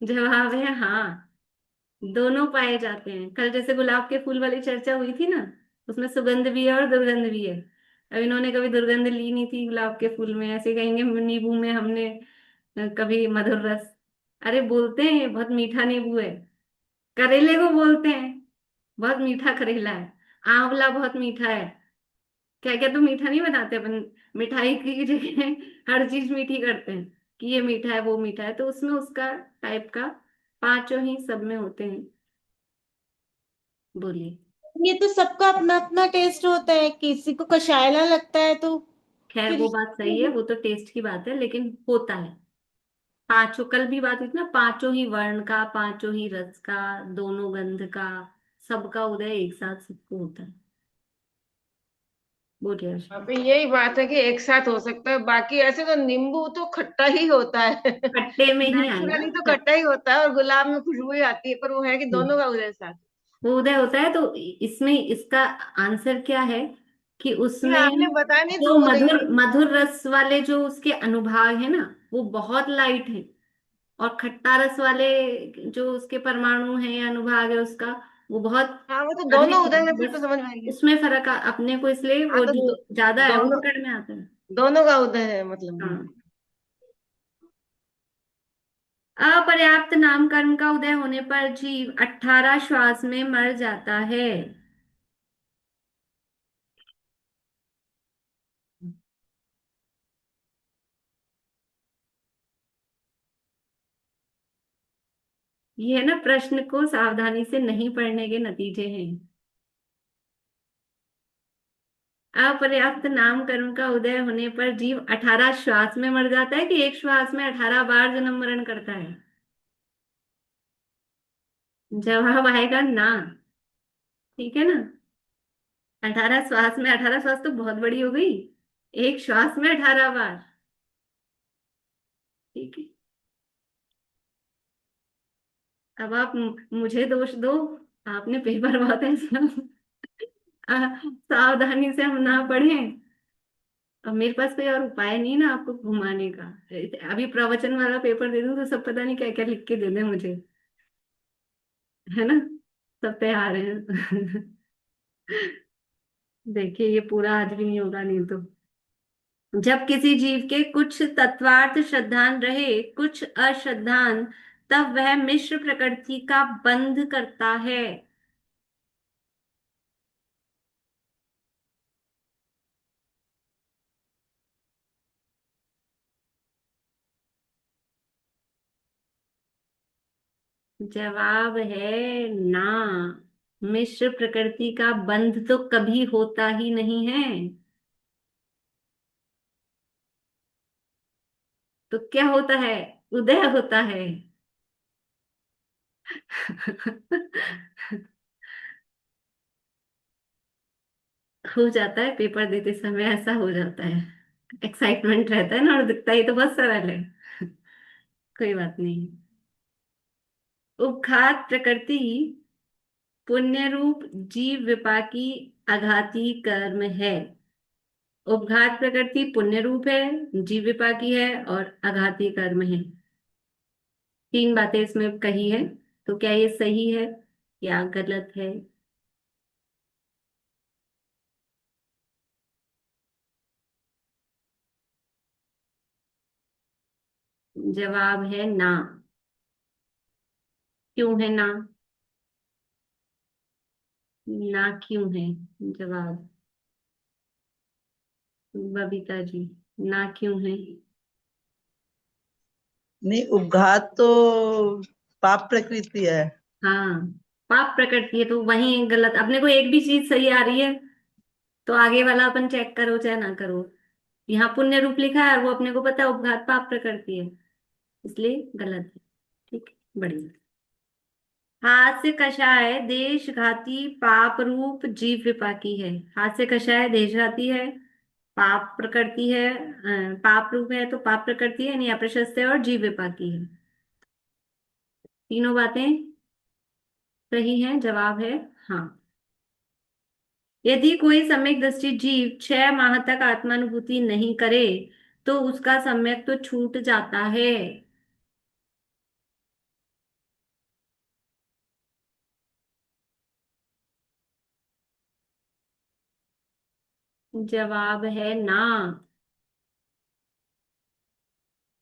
जवाब है हाँ, दोनों पाए जाते हैं। कल जैसे गुलाब के फूल वाली चर्चा हुई थी ना, उसमें सुगंध भी है और दुर्गंध भी है। अब इन्होंने कभी दुर्गंध ली नहीं थी गुलाब के फूल में, ऐसे कहेंगे नींबू में हमने कभी मधुर रस। अरे बोलते हैं बहुत मीठा नींबू है। करेले को बोलते हैं बहुत मीठा करेला है। आंवला बहुत मीठा है। क्या क्या तो मीठा नहीं बनाते अपन। मिठाई की जगह हर चीज मीठी करते हैं कि ये मीठा है वो मीठा है, तो उसमें उसका टाइप का पांचों ही सब में होते हैं। बोलिए। ये तो सबका अपना अपना टेस्ट होता है, किसी को कषायला लगता है तो खैर फिर वो बात सही है, वो तो टेस्ट की बात है, लेकिन होता है। पांचों, कल भी बात हुई थी ना, पांचों ही वर्ण का, पांचों ही रस का, दोनों गंध का, सबका उदय एक साथ सबको होता है। बोलिए अर्षि। अभी यही बात है कि एक साथ हो सकता है, बाकी ऐसे तो नींबू तो खट्टा ही होता है। खट्टे में ही आएगा। नेचुरली तो खट्टा ही होता है और गुलाब में खुशबू ही आती है, पर वो है कि दोनों का उदय साथ। वो उदय होता है, तो इसमें इसका आंसर क्या है कि ये उसमें आपने बताया नहीं जो तो वो मधुर नहीं। मधुर रस वाले जो उसके अनुभाग है ना, वो बहुत लाइट है। और खट्टा रस वाले जो उसके परमाणु हैं या अनुभाग है उसका, वो बहुत हाँ वो तो दोनों अधिक है। उदय में फिर तो बस समझ में आएंगे। उसमें फर्क अपने को, इसलिए हाँ वो तो जो ज्यादा है वो दोनों पकड़ में आता है। दोनों का उदय है मतलब। हाँ। अपर्याप्त नाम कर्म का उदय होने पर जीव 18 श्वास में मर जाता है। ये है ना, प्रश्न को सावधानी से नहीं पढ़ने के नतीजे हैं। अपर्याप्त नाम कर्म का उदय होने पर जीव 18 श्वास में मर जाता है कि एक श्वास में 18 बार जन्म मरण करता है? जवाब आएगा ना। ठीक है ना। 18 श्वास में, 18 श्वास तो बहुत बड़ी हो गई। एक श्वास में 18 बार। ठीक है। अब आप मुझे दोष दो, आपने पेपर बहुत ऐसा सावधानी से हम ना पढ़ें। अब मेरे पास कोई और उपाय नहीं ना आपको घुमाने का। अभी प्रवचन वाला पेपर दे दूं तो सब पता नहीं क्या क्या लिख के दे दे मुझे, है ना। सब तैयार हैं। देखिए ये पूरा आज भी नहीं होगा नहीं तो। जब किसी जीव के कुछ तत्वार्थ श्रद्धान रहे, कुछ अश्रद्धान, तब वह मिश्र प्रकृति का बंध करता है। जवाब है ना। मिश्र प्रकृति का बंध तो कभी होता ही नहीं है। तो क्या होता है? उदय होता है। हो जाता है, पेपर देते समय ऐसा हो जाता है। एक्साइटमेंट रहता है ना, और दिखता ही तो बहुत सरल है। कोई बात नहीं। उद्घात प्रकृति पुण्य रूप जीव विपाकी आघाती कर्म है। उपघात प्रकृति पुण्य रूप है, जीव विपाकी है, और आघाती कर्म है। तीन बातें इसमें कही है। तो क्या ये सही है या गलत है? जवाब है ना। क्यों है ना? ना क्यों है? जवाब बबीता जी, ना क्यों है? नहीं, उपघात तो पाप प्रकृति है। हाँ, पाप प्रकृति है, तो वही गलत। अपने को एक भी चीज सही आ रही है तो आगे वाला अपन चेक करो चाहे ना करो। यहाँ पुण्य रूप लिखा है और वो अपने को पता है उपघात पाप प्रकृति है, इसलिए गलत है। ठीक है, बढ़िया। हास्य कषाय देशघाती पाप रूप जीव विपाकी है। हास्य कषाय देशघाती है, पाप प्रकृति है, पाप रूप है तो पाप प्रकृति है, यानी अप्रशस्त है, और जीव विपाकी है। तीनों बातें सही हैं। जवाब है हाँ। यदि कोई सम्यक दृष्टि जीव 6 माह तक आत्मानुभूति नहीं करे तो उसका सम्यक तो छूट जाता है। जवाब है ना।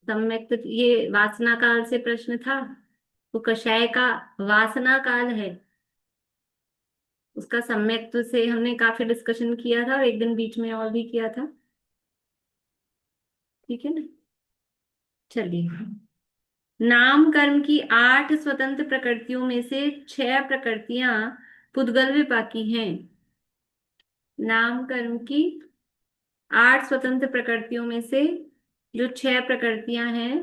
सम्यक ये वासना काल से प्रश्न था, तो कषाय का वासना काल है, उसका सम्यक से हमने काफी डिस्कशन किया था और एक दिन बीच में और भी किया था। ठीक है ना। चलिए, नाम कर्म की 8 स्वतंत्र प्रकृतियों में से 6 प्रकृतियां पुद्गल विपाकी हैं। नाम कर्म की 8 स्वतंत्र प्रकृतियों में से जो 6 प्रकृतियां हैं,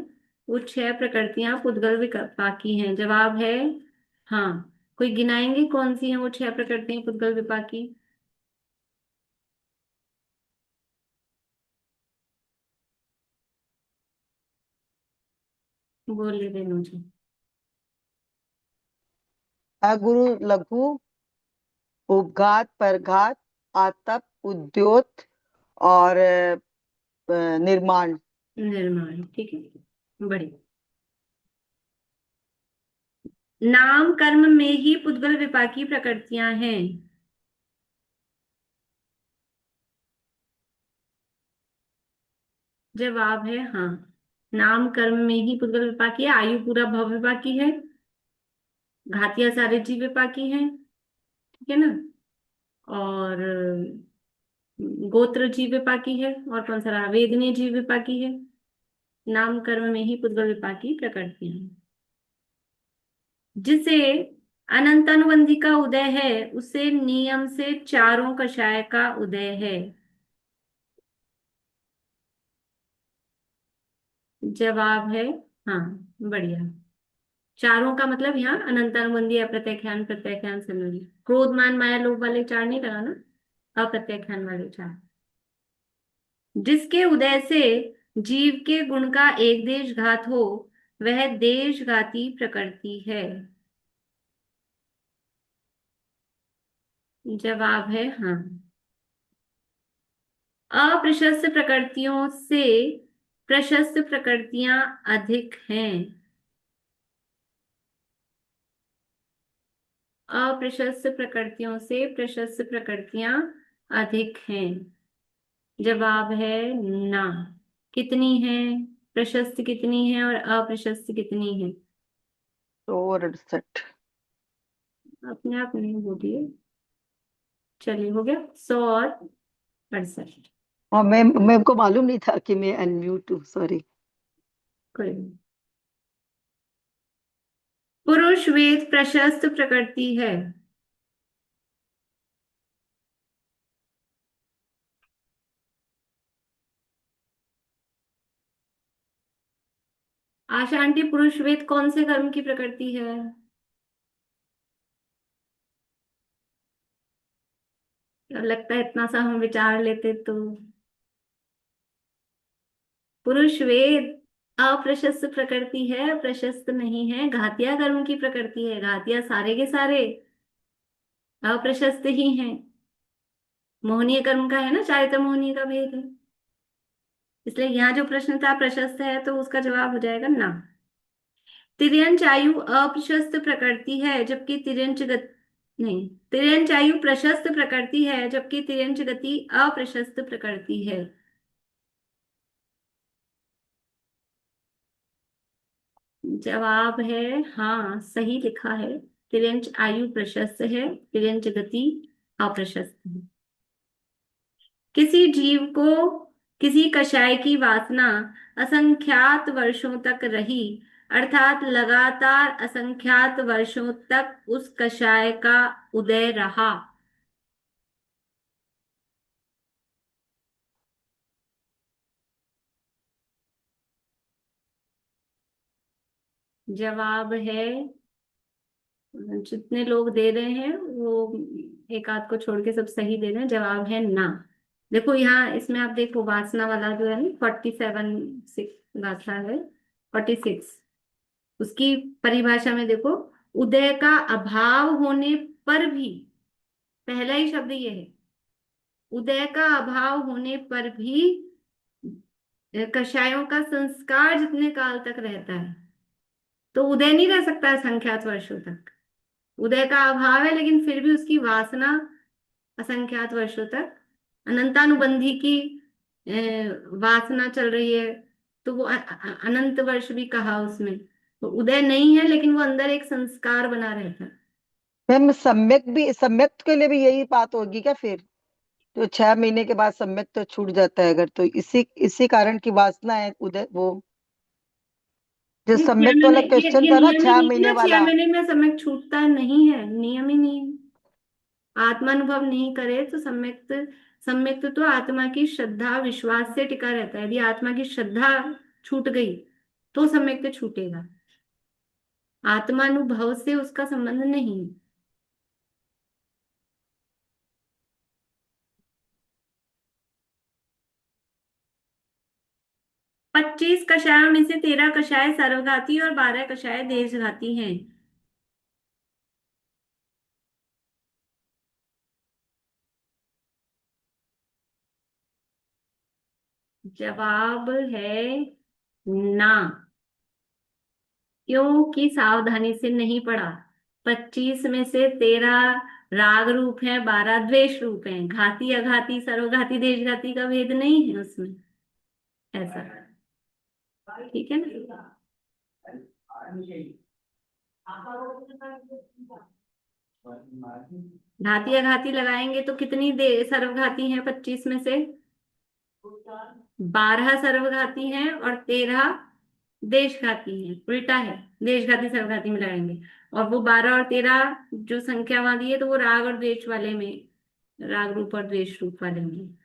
वो 6 प्रकृतियां पुद्गल विपाकी हैं। जवाब है हाँ। कोई गिनाएंगे कौन सी हैं वो 6 प्रकृतियां पुद्गल विपाकी? बोलिए रेणु जी। अगुरु लघु, उपघात, परघात, आतप, उद्योत और निर्माण। निर्माण, ठीक है, बढ़िया। नाम कर्म में ही पुद्गल विपाकी प्रकृतियां हैं। जवाब है हाँ। नाम कर्म में ही पुद्गल विपाकी है। आयु पूरा भव विपाकी है, घातिया सारे जीव विपाकी हैं, ठीक है ना, और गोत्र जीव विपाकी है, और कौन सा रहा, वेदनीय जीव विपाकी है। नाम कर्म में ही पुद्गल विपाकी प्रकृतियां हैं। जिसे अनंत अनुबंधी का उदय है, उसे नियम से चारों कषाय का उदय है। जवाब है हाँ, बढ़िया। चारों का मतलब यहाँ अनंत अनुबंधी, अप्रत्यख्यान, प्रत्यख्यान, समझिए। क्रोध मान माया लोभ वाले 4 नहीं लगा ना, अप्रत्यख्यान वाले 4। जिसके उदय से जीव के गुण का एक देशघात हो, वह देशघाती प्रकृति है। जवाब है हाँ। अप्रशस्त प्रकृतियों से प्रशस्त प्रकृतियां अधिक हैं। अप्रशस्त प्रकृतियों से प्रशस्त प्रकृतियां अधिक हैं। जवाब है ना। कितनी है? प्रशस्त कितनी है और अप्रशस्त कितनी है? 168। अपने आप नहीं बोलिए। चलिए, हो गया 100 और 68। और मैं को मालूम नहीं था कि मैं अनम्यूट हूँ, सॉरी। कोई नहीं। पुरुष वेद प्रशस्त प्रकृति है। आशा आंटी, पुरुष वेद कौन से कर्म की प्रकृति है? अब लगता है इतना सा हम विचार लेते तो। पुरुष वेद अप्रशस्त प्रकृति है, प्रशस्त नहीं है, घातिया कर्म की प्रकृति है। घातिया सारे के सारे अप्रशस्त ही हैं। मोहनीय कर्म का है ना, चारित्र मोहनीय का भेद है, इसलिए यहाँ जो प्रश्न था प्रशस्त है, तो उसका जवाब हो जाएगा ना। तिर्यंच आयु अप्रशस्त प्रकृति है, जबकि तिर्यंच गति नहीं, तिर्यंच आयु प्रशस्त प्रकृति है, जबकि तिर्यंच गति अप्रशस्त प्रकृति है। जवाब है हाँ, सही लिखा है। तिर्यंच आयु प्रशस्त है, तिर्यंच गति अप्रशस्त है। किसी जीव को किसी कषाय की वासना असंख्यात वर्षों तक रही, अर्थात लगातार असंख्यात वर्षों तक उस कषाय का उदय रहा। जवाब है, जितने लोग दे रहे हैं वो एक आध को छोड़ के सब सही दे रहे हैं। जवाब है ना। देखो यहाँ इसमें आप देखो, वासना वाला जो है ना 47 वासना है 46, उसकी परिभाषा में देखो, उदय का अभाव होने पर भी, पहला ही शब्द ये है, उदय का अभाव होने पर भी कषायों का संस्कार जितने काल तक रहता है, तो उदय नहीं रह सकता है संख्यात वर्षों तक। उदय का अभाव है, लेकिन फिर भी उसकी वासना असंख्यात वर्षों तक, अनंतानुबंधी की वासना चल रही है, तो वो अनंत वर्ष भी कहा उसमें, तो उदय नहीं है लेकिन वो अंदर एक संस्कार बना रहता है। मैम सम्यक के लिए भी यही बात होगी क्या फिर? तो 6 महीने के बाद सम्यक तो छूट जाता है अगर, तो इसी कारण की वासना है उदय, वो जो नहीं, छह सम्यक महीने वाला क्वेश्चन ये था ना, नियम ही 6 महीने नहीं है ना, 6 वाला। महीने में सम्यक छूटता नहीं है, नियम ही नहीं है। आत्मानुभव नहीं करे तो सम्यक, सम्यक तो आत्मा की श्रद्धा विश्वास से टिका रहता है। यदि आत्मा की श्रद्धा छूट गई तो सम्यक तो छूटेगा, आत्मानुभव से उसका संबंध नहीं है। 25 कषायों में से 13 कषाय सर्वघाती और 12 कषाय देशघाती हैं। जवाब है ना, क्योंकि सावधानी से नहीं पढ़ा। 25 में से 13 राग रूप है, 12 द्वेष रूप है। घाती अघाती सर्वघाती देशघाती का भेद नहीं है उसमें, ऐसा। ठीक है ना? घाती अघाती लगाएंगे तो कितनी दे सर्वघाती हैं? 25 में से 12 सर्वघाती हैं और 13 देशघाती हैं। उल्टा है, देशघाती सर्वघाती में लगाएंगे। और वो 12 और 13 जो संख्या वहां दी है तो वो राग और द्वेष वाले में, राग रूप और द्वेष रूप वाले में।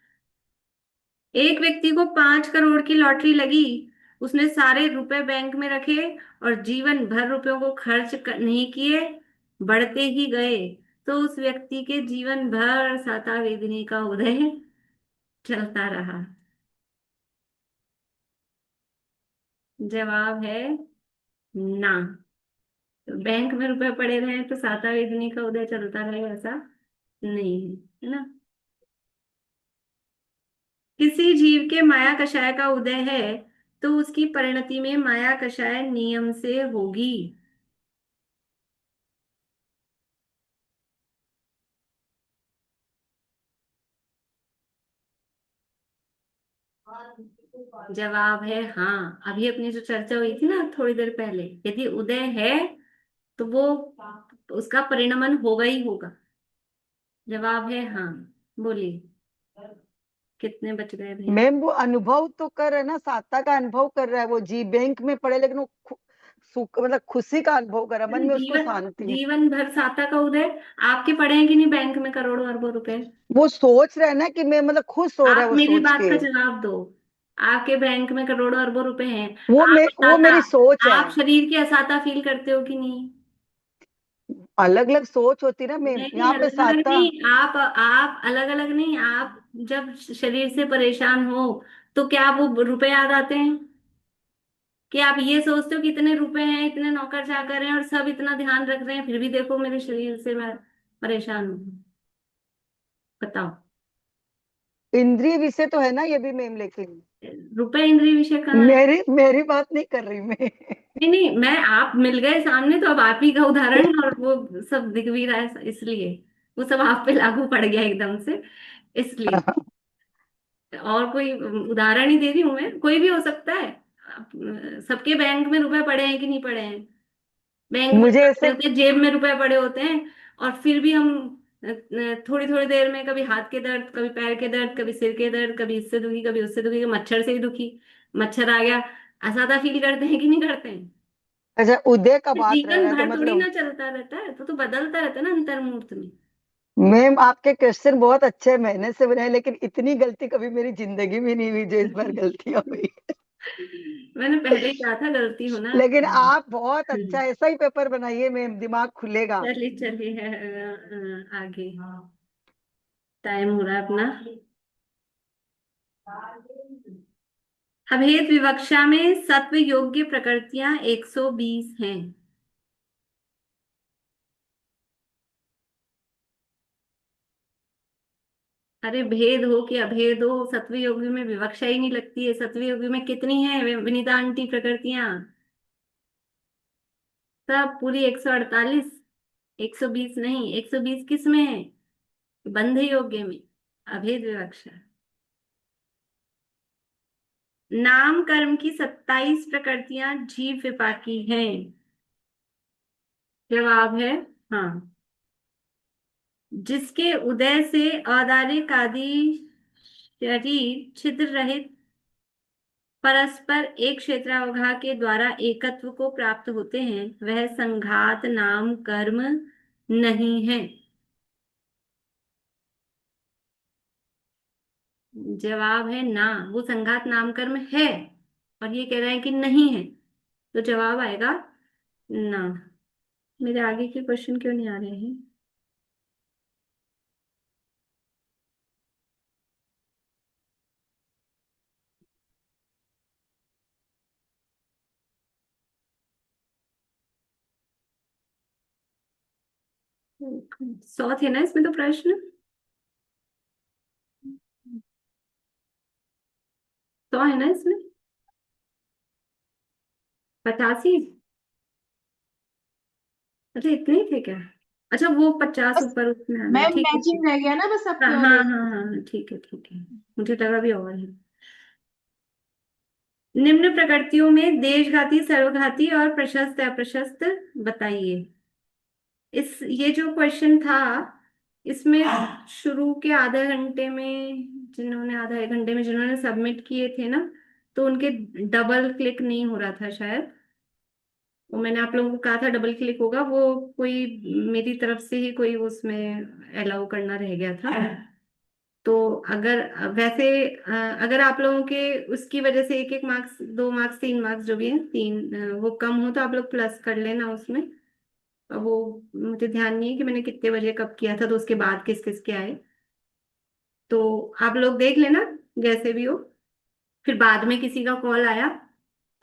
एक व्यक्ति को 5 करोड़ की लॉटरी लगी, उसने सारे रुपए बैंक में रखे और जीवन भर रुपयों को खर्च नहीं किए, बढ़ते ही गए, तो उस व्यक्ति के जीवन भर साता वेदनी का उदय चलता रहा। जवाब है ना। तो बैंक में रुपए पड़े रहे तो साता वेदनी का उदय चलता रहे, ऐसा नहीं है, है ना? किसी जीव के माया कषाय का उदय है तो उसकी परिणति में माया कषाय नियम से होगी। जवाब है हाँ। अभी अपनी जो चर्चा हुई थी ना थोड़ी देर पहले, यदि उदय है तो वो उसका परिणमन होगा ही होगा। जवाब है हाँ। बोलिए, कितने बच गए भैया? मैम वो अनुभव तो कर रहा है ना, साता का अनुभव कर रहा है वो जी, बैंक में पड़े लेकिन वो सुख मतलब खुशी का अनुभव कर रहा है, मन में उसको जीवन शांति है। जीवन भर साता का उदय। आपके पड़े हैं कि नहीं बैंक में करोड़ों अरबों रुपए? वो सोच रहा है ना कि मैं मतलब खुश हो रहा है आप वो मेरी सोच बात के। का जवाब दो। आपके बैंक में करोड़ों अरबों रुपए हैं, आप वो असाता, मेरी सोच है। आप शरीर की असाता फील करते हो कि नहीं? अलग अलग सोच होती ना मैम, नहीं, यहाँ पे अलग अलग साता। नहीं। आप अलग अलग नहीं। आप जब शरीर से परेशान हो तो क्या वो रुपए याद आते हैं? कि आप ये सोचते हो कि इतने रुपए हैं, इतने नौकर चाकर हैं और सब इतना ध्यान रख रहे हैं, फिर भी देखो मेरे शरीर से मैं परेशान हूँ? बताओ। इंद्रिय विषय तो है ना ये भी मैम, लेकिन रुपए इंद्रिय विषय कहाँ है? मेरी मेरी बात नहीं कर रही मैं। नहीं नहीं, मैं, आप मिल गए सामने तो अब आप ही का उदाहरण और वो सब दिख भी रहा है, इसलिए वो सब आप पे लागू पड़ गया एकदम से, इसलिए। और कोई उदाहरण ही दे रही हूं मैं, कोई भी हो सकता है। सबके बैंक में रुपए पड़े हैं कि नहीं पड़े हैं? बैंक में मुझे पड़े ऐसे होते हैं, जेब में रुपए पड़े होते हैं, और फिर भी हम थोड़ी थोड़ी देर में कभी हाथ के दर्द, कभी पैर के दर्द, कभी सिर के दर्द, कभी इससे दुखी, कभी उससे दुखी, मच्छर से ही दुखी, मच्छर आ गया, असादा फील करते हैं कि नहीं करते हैं? अच्छा उदय का बात रह जीवन रहा है तो भर थोड़ी ना मतलब। चलता रहता है, तो बदलता रहता है ना अंतर्मुहूर्त में। मैम आपके क्वेश्चन बहुत अच्छे मेहनत से बनाए, लेकिन इतनी गलती कभी मेरी जिंदगी में नहीं हुई जो इस बार गलतियां हुई। मैंने पहले ही कहा था गलती होना। लेकिन आप बहुत अच्छा, ऐसा ही पेपर बनाइए मैम, दिमाग खुलेगा। चलिए चलिए, आगे टाइम हो रहा है अपना। अभेद विवक्षा में सत्व योग्य प्रकृतियां 120 हैं। अरे भेद हो कि अभेद हो, सत्व योगी में विवक्षा ही नहीं लगती है। सत्व योगी में कितनी है विनीता आंटी प्रकृतियां? सब पूरी 148। 120 नहीं, 120 किस में है? बंध योग्य में, अभेद विवक्षा। नाम कर्म की 27 प्रकृतियां जीव विपाकी हैं। जवाब है हाँ। जिसके उदय से औदारिक आदि शरीर छिद्र रहित परस्पर एक क्षेत्रावघा के द्वारा एकत्व को प्राप्त होते हैं, वह संघात नाम कर्म नहीं है। जवाब है ना, वो संघात नाम कर्म है और ये कह रहा है कि नहीं है, तो जवाब आएगा ना। मेरे आगे के क्वेश्चन क्यों नहीं आ रहे हैं? सौ थे ना इसमें तो प्रश्न? 100 है ना इसमें? 85? अच्छा इतने ही थे क्या? अच्छा वो 50 बस ऊपर उसमें आ गया, मैम ठीक है ठीक। मैचिंग रह गया ना बस हाँ आपके हाँ और हाँ हाँ ठीक है ठीक है। मुझे लगा भी और है। निम्न प्रकृतियों में देशघाती सर्वघाती और प्रशस्त अप्रशस्त बताइए। ये जो क्वेश्चन था इसमें शुरू के आधे घंटे में जिन्होंने आधा एक घंटे में जिन्होंने सबमिट किए थे ना, तो उनके डबल क्लिक नहीं हो रहा था शायद। वो मैंने आप लोगों को कहा था डबल क्लिक होगा, वो कोई मेरी तरफ से ही कोई उसमें अलाउ करना रह गया था। तो अगर वैसे अगर आप लोगों के उसकी वजह से एक एक मार्क्स 2 मार्क्स 3 मार्क्स जो भी है तीन वो कम हो तो आप लोग प्लस कर लेना उसमें। अब वो मुझे ध्यान नहीं है कि मैंने कितने बजे कब किया था, तो उसके बाद किस किस के आए, तो आप लोग देख लेना जैसे भी हो। फिर बाद में किसी का कॉल आया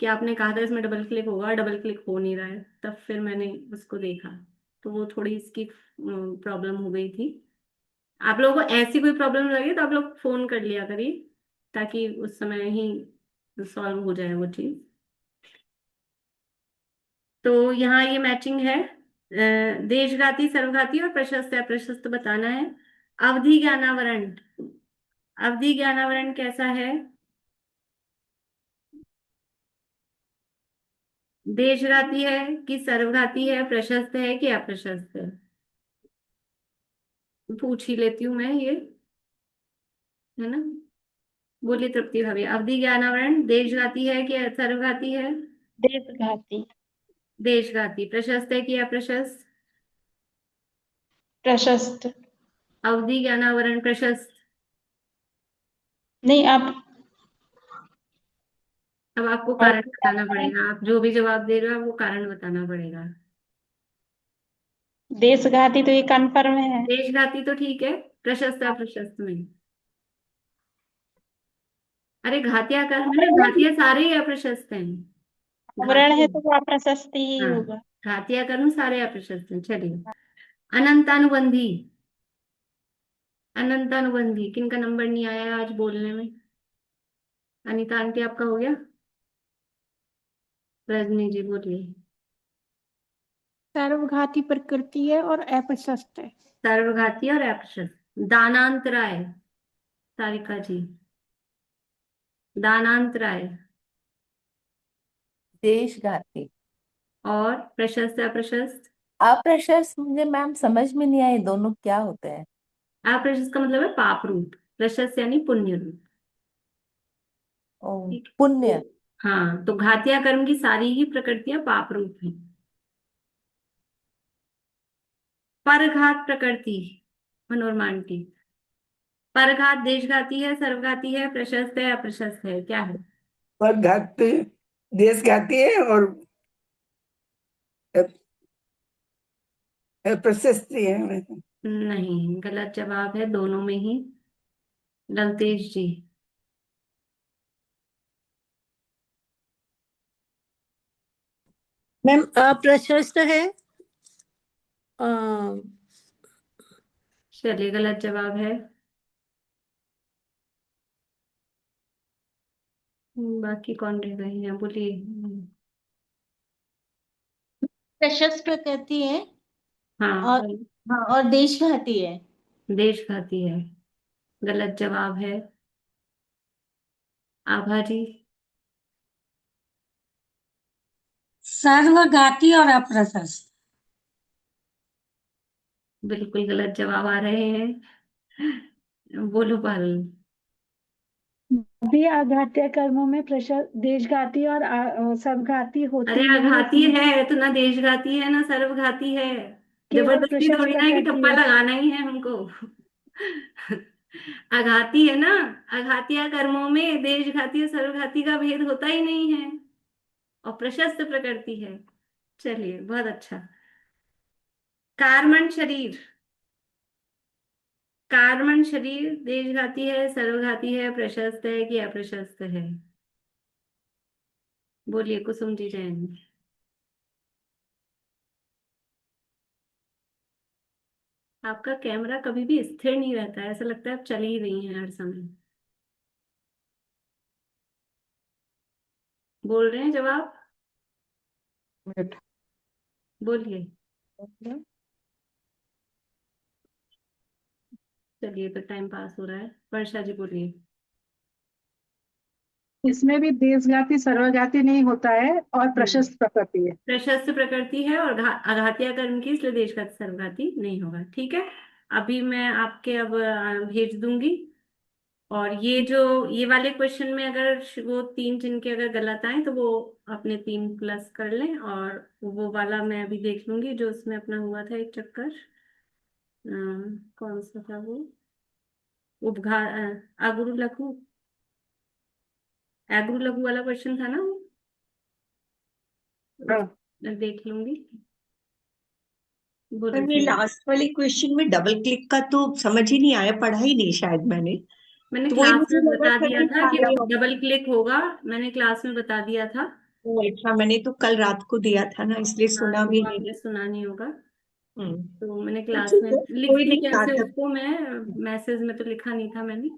कि आपने कहा था इसमें डबल क्लिक होगा, डबल क्लिक हो नहीं रहा है, तब फिर मैंने उसको देखा, तो वो थोड़ी इसकी प्रॉब्लम हो गई थी। आप लोगों को ऐसी कोई प्रॉब्लम लगे तो आप लोग फोन कर लिया करिए, ताकि उस समय ही सॉल्व हो जाए वो चीज। तो यहाँ ये मैचिंग है। देशघाती सर्वघाती और प्रशस्त अप्रशस्त बताना है। अवधि ज्ञानावरण, अवधि ज्ञानावरण कैसा है? देशघाती है कि सर्वघाती है, प्रशस्त है कि अप्रशस्त है? पूछ ही लेती हूँ मैं ये, है ना। बोलिए तृप्ति भाभी, अवधि ज्ञानावरण देशघाती है कि सर्वघाती है? देशघाती। देशघाती। प्रशस्त है कि अप्रशस्त? प्रशस्त। अवधि ज्ञानावरण प्रशस्त। नहीं आप अब आपको कारण बताना पड़ेगा, आप जो भी जवाब दे रहे हो वो कारण बताना पड़ेगा। देशघाती तो ये कन्फर्म है। देशघाती तो ठीक है, प्रशस्त अप्रशस्त में? अरे घातिया कर्म है ना, घातिया सारे ही अप्रशस्त हैं। आवरण है घातिया, तो वो अप्रशस्त ही हाँ होगा। घातिया कर्म सारे अप्रशस्त हैं। चलिए, अनंतानुबंधी, अनंतानुबंधी किनका नंबर नहीं आया आज बोलने में? अनीता आंटी आपका हो गया? रजनी जी बोलिए। सर्वघाती प्रकृति है और अप्रशस्त है। सर्वघाती और अप्रशस्त। दानांतराय, सारिका जी। दानांतराय देशघाती। और प्रशस्त अप्रशस्त? अप्रशस्त मुझे मैम समझ में नहीं आए दोनों क्या होते हैं। अप्रशस्त का मतलब है पाप रूप, प्रशस्त यानी पुण्य रूप। ओ, ठीक। पुण्य। हाँ, तो घातिया कर्म की सारी ही प्रकृतियां पाप रूप हैं। परघात प्रकृति, मनोरमा आंटी, परघात देशघाती है, सर्वघाती है, प्रशस्त है, अप्रशस्त है, क्या है? पर घाती देश घाती है और प्रशस्ति है। नहीं, गलत जवाब है दोनों में ही। ललतेज जी। मैम अप्रशस्त है। चलिए, गलत जवाब है। बाकी कौन रह गए हैं, बोलिए। प्रशस्त प्रकृति है हाँ, और हाँ और देशघाती है। देशघाती है, गलत जवाब है। आभा जी। सर्वघाती और अप्रशस्त। बिल्कुल गलत जवाब आ रहे हैं। बोलो पारुल। भी आघातीय कर्मों में प्रशस्त देशघाती और सर्वघाती अरे होती नहीं आघाती इसमें है तो ना देशघाती है ना सर्वघाती है। केवल जबरदस्ती प्रशस्त थोड़ी ना है कि प्रकृति ठप्पा है। लगाना ही है हमको। आघाती है ना। आघातीय कर्मों में देशघाती और सर्वघाती का भेद होता ही नहीं है और प्रशस्त प्रकृति है। चलिए बहुत अच्छा। कार्बन शरीर। कार्बन शरीर देशघाती है सर्वघाती है प्रशस्त है कि अप्रशस्त है? बोलिए कुसुम जी जैन। आपका कैमरा कभी भी स्थिर नहीं रहता है, ऐसा लगता है आप चल ही रही हैं हर समय। बोल रहे हैं जवाब? बोलिए। चलिए तो टाइम पास हो रहा है। वर्षा जी बोलिए। इसमें भी देशघाती सर्वघाती नहीं होता है और प्रशस्त प्रकृति है। प्रशस्त प्रकृति है और आघातीय कर्म की, इसलिए देशघाती सर्वघाती नहीं होगा। ठीक है। अभी मैं आपके अब भेज दूंगी। और ये वाले क्वेश्चन में अगर वो 3 जिनके अगर गलत आए तो वो अपने 3 प्लस कर लें। और वो वाला मैं अभी देख लूंगी जो उसमें अपना हुआ था एक चक्कर। कौन सा था वो? उपघा अगुरु लघु अगुरु लघु वाला क्वेश्चन था ना वो? मैं देख लूंगी। पर बोलिए ये सर। लास्ट वाले क्वेश्चन में डबल क्लिक का तो समझ ही नहीं आया, पढ़ा ही नहीं शायद मैंने। तो वही क्लास मुझे में लगा बता था दिया कि था कि सारे डबल क्लिक होगा। मैंने क्लास में बता दिया था। अच्छा, मैंने तो कल रात को दिया था ना, इसलिए हाँ सुना तो भी वो नहीं। आपने सुना नहीं होगा। हम्म। तो मैंने तो क्लास ठीक में है, लिख कोई दी नहीं कैसे आता। उसको, मैं मैसेज में तो लिखा नहीं था मैंने,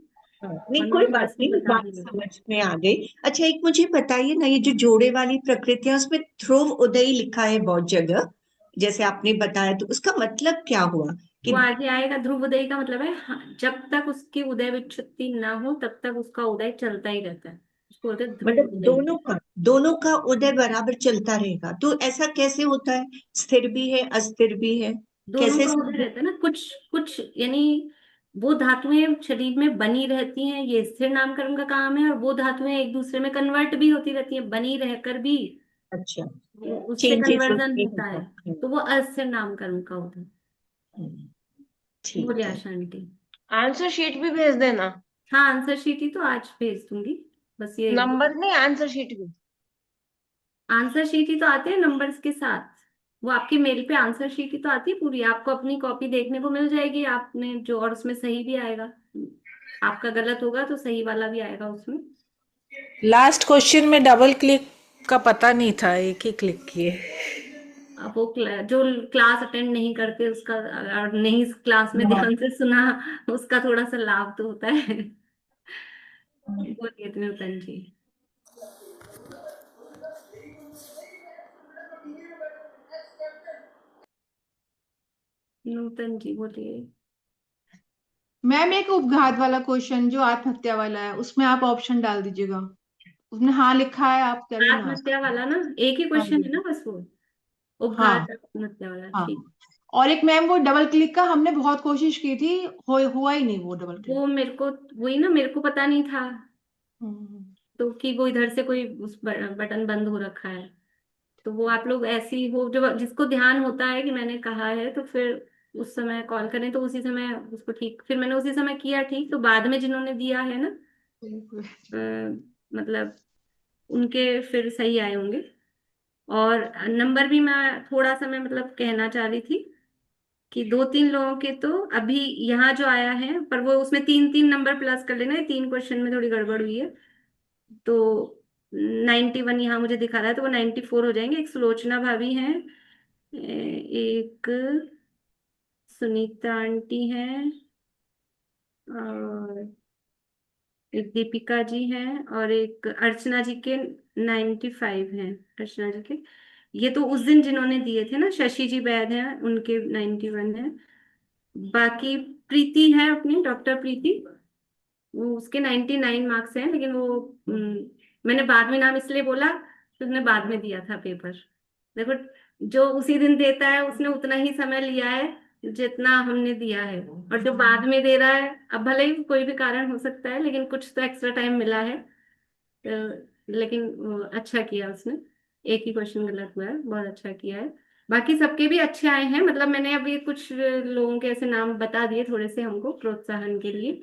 नहीं वरना कोई बात क्लास में नहीं, बता बात दिया। समझ में आ गई। अच्छा एक मुझे बताइए ना, ये जो जोड़े वाली प्रकृतियां उसमें ध्रुव उदय लिखा है बहुत जगह, जैसे आपने बताया, तो उसका मतलब क्या हुआ कि वो आगे आएगा। ध्रुव उदय का मतलब है जब तक उसकी उदय विच्छुत्ति ना हो तब तक उसका उदय चलता ही रहता है, उसको बोलते हैं ध्रुव मतलब उदय। दोनों का उदय बराबर चलता रहेगा, तो ऐसा कैसे होता है? स्थिर भी है अस्थिर भी है, दोनों कैसे का उदय रहता है ना। कुछ कुछ यानी वो धातुएं शरीर में बनी रहती हैं, ये स्थिर नामकरण का काम है। और वो धातुएं एक दूसरे में कन्वर्ट भी होती रहती हैं, बनी रहकर भी अच्छा उससे चेंजेस कन्वर्जन उसके होता है। तो वो अस्थिर नामकरण का होता है। ठीक बोलिए है। आशा आंटी। आंसर शीट भी भेज देना। हाँ आंसर शीट ही तो आज भेज दूंगी। बस ये नंबर नहीं, आंसर शीट भी। आंसर शीट ही तो आते हैं नंबर्स के साथ। वो आपके मेल पे आंसर शीट ही तो आती है पूरी, आपको अपनी कॉपी देखने को मिल जाएगी आपने जो, और उसमें सही भी आएगा। आपका गलत होगा तो सही वाला भी आएगा उसमें। लास्ट क्वेश्चन में डबल क्लिक का पता नहीं था, एक ही क्लिक किए। अब वो जो क्लास अटेंड नहीं करते उसका, और नहीं क्लास में ध्यान से सुना, उसका थोड़ा सा लाभ तो होता है। बोलिए नूतन जी। नूतन जी बोलिए। मैम एक उपघात वाला क्वेश्चन जो आत्महत्या वाला है उसमें आप ऑप्शन डाल दीजिएगा। उसमें हाँ लिखा है, आप कर लेना। आत्महत्या वाला ना, एक ही हाँ क्वेश्चन जी। है ना बस वो, हाँ उपघात आत्महत्या वाला। हाँ। ठीक। और एक मैम वो डबल क्लिक का हमने बहुत कोशिश की थी, हुआ ही नहीं वो डबल क्लिक। वो मेरे को वही ना, मेरे को पता नहीं था तो कि वो इधर से कोई उस बटन बंद हो रखा है। तो वो आप लोग ऐसी हो जो जिसको ध्यान होता है कि मैंने कहा है तो फिर उस समय कॉल करें तो उसी समय उसको ठीक, फिर मैंने उसी समय किया ठीक। तो बाद में जिन्होंने दिया है ना मतलब उनके फिर सही आए होंगे। और नंबर भी मैं थोड़ा सा मैं मतलब कहना चाह रही थी कि 2-3 लोगों के तो अभी यहाँ जो आया है, पर वो उसमें 3-3 नंबर प्लस कर लेना है। 3 क्वेश्चन में थोड़ी गड़बड़ हुई है तो 91 यहाँ मुझे दिखा रहा है, तो वो 94 हो जाएंगे। एक सुलोचना भाभी हैं, एक सुनीता आंटी हैं, और एक दीपिका जी हैं, और एक अर्चना जी के 95 हैं। अर्चना जी के ये तो उस दिन जिन्होंने दिए थे ना, शशि जी वैद हैं, उनके 91 है। बाकी प्रीति है अपनी, डॉक्टर प्रीति, वो उसके 99 मार्क्स हैं। लेकिन वो मैंने बाद में नाम इसलिए बोला कि उसने बाद में दिया था पेपर। देखो, जो उसी दिन देता है उसने उतना ही समय लिया है जितना हमने दिया है, और जो बाद में दे रहा है, अब भले ही कोई भी कारण हो सकता है लेकिन कुछ तो एक्स्ट्रा टाइम मिला है। लेकिन अच्छा किया उसने, एक ही क्वेश्चन गलत हुआ है, बहुत अच्छा किया है। बाकी सबके भी अच्छे आए हैं, मतलब मैंने अभी कुछ लोगों के ऐसे नाम बता दिए थोड़े से हमको प्रोत्साहन के लिए।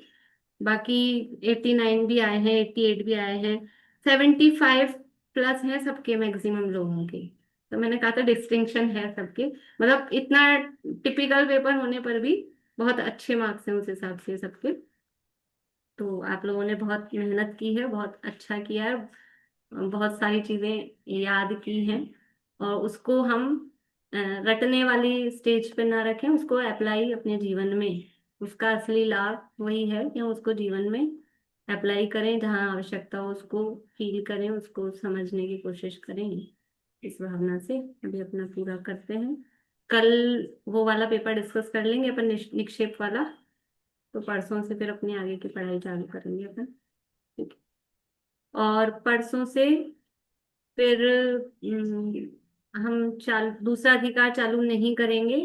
बाकी 89 भी आए हैं, 88 भी आए हैं, 75 प्लस हैं सबके मैक्सिमम लोगों के। तो मैंने कहा था डिस्टिंक्शन है सबके, मतलब इतना टिपिकल पेपर होने पर भी बहुत अच्छे मार्क्स हैं उस हिसाब से सबके। तो आप लोगों ने बहुत मेहनत की है, बहुत अच्छा किया है, बहुत सारी चीजें याद की हैं, और उसको हम रटने वाली स्टेज पे ना रखें, उसको अप्लाई अपने जीवन में, उसका असली लाभ वही है कि हम उसको जीवन में अप्लाई करें, जहाँ आवश्यकता हो उसको फील करें, उसको समझने की कोशिश करें। इस भावना से अभी अपना पूरा करते हैं। कल वो वाला पेपर डिस्कस कर लेंगे अपन, निक्षेप वाला। तो परसों से फिर अपनी आगे की पढ़ाई चालू करेंगे अपन। ठीक है। और परसों से फिर हम दूसरा अधिकार चालू नहीं करेंगे।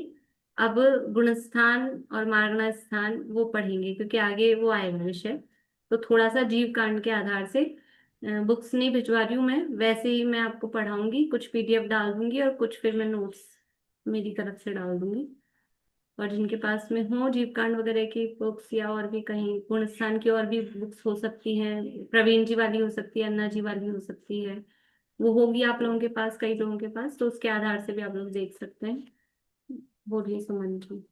अब गुणस्थान और मारना स्थान वो पढ़ेंगे, क्योंकि आगे वो आएगा विषय। तो थोड़ा सा जीव कांड के आधार से बुक्स नहीं भिजवा रही हूँ मैं, वैसे ही मैं आपको पढ़ाऊंगी, कुछ पीडीएफ डाल दूंगी और कुछ फिर मैं नोट्स मेरी तरफ से डाल दूंगी। और जिनके पास में हो जीवकांड वगैरह की बुक्स, या और भी कहीं गुणस्थान की और भी बुक्स हो सकती हैं, प्रवीण जी वाली हो सकती है, अन्ना जी वाली हो सकती है, वो होगी आप लोगों के पास, कई लोगों के पास, तो उसके आधार से भी आप लोग देख सकते हैं। बोलिए सुमन जी।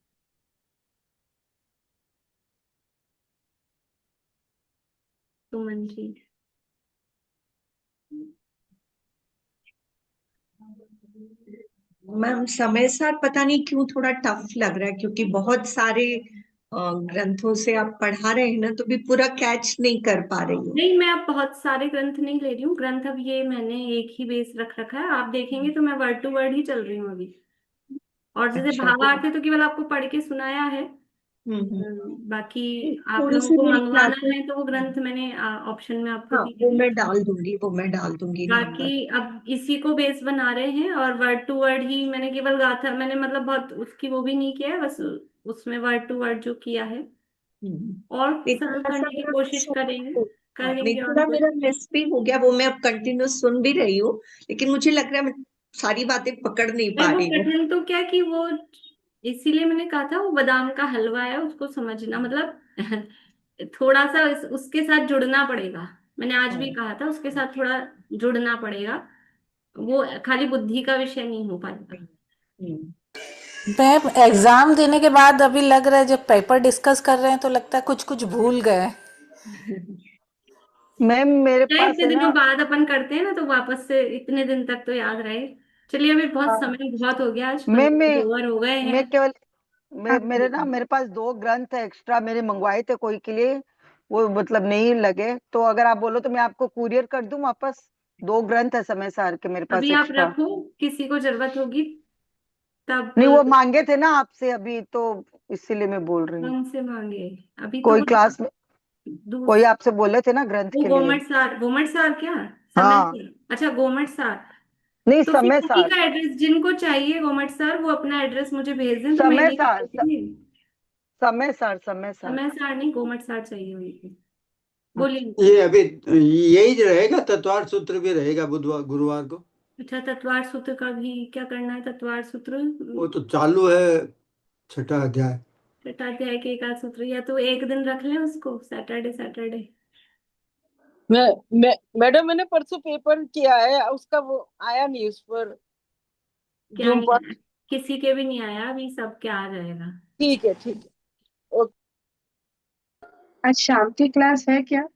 सुमन जी। मैम समय सार पता नहीं क्यों थोड़ा टफ लग रहा है, क्योंकि बहुत सारे ग्रंथों से आप पढ़ा रहे हैं ना, तो भी पूरा कैच नहीं कर पा रही हूँ। नहीं, मैं अब बहुत सारे ग्रंथ नहीं ले रही हूँ, ग्रंथ अब ये मैंने एक ही बेस रख रखा है। आप देखेंगे तो मैं वर्ड टू वर्ड ही चल रही हूँ अभी। और जैसे अच्छा तो भावार्थ है तो केवल आपको पढ़ के सुनाया है। हम्म बाकी आप थोड़ी लोगों सी को मेरी मंगवाना क्लासेस, है तो वो ग्रंथ मैंने ऑप्शन में आपको हाँ दिए हैं। वो मैं डाल दूंगी बाकी नंबर। अब इसी को बेस बना रहे हैं, और वर्ड टू वर्ड ही मैंने केवल गाथा, मैंने मतलब बहुत उसकी वो भी नहीं किया है, बस उसमें वर्ड टू वर्ड जो किया है, और नहीं सरल थोड़ा सा करने की मेरा कोशिश करेंगे, नहीं करेंगे और थोड़ा कुछ। मेरा मिस भी हो गया, वो मैं अब कंटिन्यू सुन भी रही हूँ, लेकिन मुझे लग रहा है मैं सारी बातें पकड़ नहीं नहीं, पा वो रही हूँ। कठिन तो क्या कि वो, इसीलिए मैंने कहा था वो बादाम का हलवा है, उसको समझना मतलब थोड़ा सा उसके साथ जुड़ना पड़ेगा। मैंने आज भी कहा था उसके साथ थोड़ा जुड़ना पड़ेगा, वो खाली बुद्धि का विषय नहीं हो पाएगा। मैम एग्जाम देने के बाद अभी लग रहा है, जब पेपर डिस्कस कर रहे हैं तो लगता है कुछ कुछ भूल गए। मैम मेरे क्या पास इतने है ना। दिनों बाद अपन करते हैं ना, तो वापस से इतने दिन तक तो याद रहे। चलिए, अभी बहुत हाँ, समय बहुत हो गया, आज मैम 15 ओवर हो गए हैं। मैं केवल मेरे ना मेरे पास 2 ग्रंथ है एक्स्ट्रा, मेरे मंगवाए थे कोई के लिए, वो मतलब नहीं लगे, तो अगर आप बोलो तो मैं आपको कुरियर कर दूं वापस। 2 ग्रंथ है समय सार के मेरे पास अभी आप एक्स्ट्रा। रखो, किसी को जरूरत होगी तब। नहीं, वो मांगे थे ना आपसे अभी, तो इसीलिए मैं बोल रही हूँ। कौन से मांगे? अभी तो कोई कुछ क्लास में कोई दूस आपसे बोले थे ना ग्रंथ वो के लिए। गोमट सार क्या? समय हाँ, सार, अच्छा गोमट सार। नहीं तो फिर समय उन्हीं सार। का एड्रेस, जिनको चाहिए गोमट सार, वो अपना एड्रेस मुझे भेज दें, तो मैं समय इन्हीं को सार भेज दूंगी। समय सार समय सार। समय सार नहीं, गोमट सार चाहिए उनको। बोलिए। ये अभी यही रहेगा, तत्वार्थ सूत्र भी रहेगा बुधवार गुरुवार को। अच्छा, तत्वार सूत्र का भी क्या करना है? तत्वार सूत्र वो तो चालू है, 6ठा अध्याय। छठा अध्याय के एकाद सूत्र, या तो एक दिन रख लें उसको, सैटरडे सैटरडे। मैडम मैंने परसों पेपर किया है, उसका वो आया नहीं उस पर क्या जूम नहीं पर। आया? किसी के भी नहीं आया अभी, सबके आ जाएगा। ठीक है ठीक है। आज शाम की क्लास है क्या?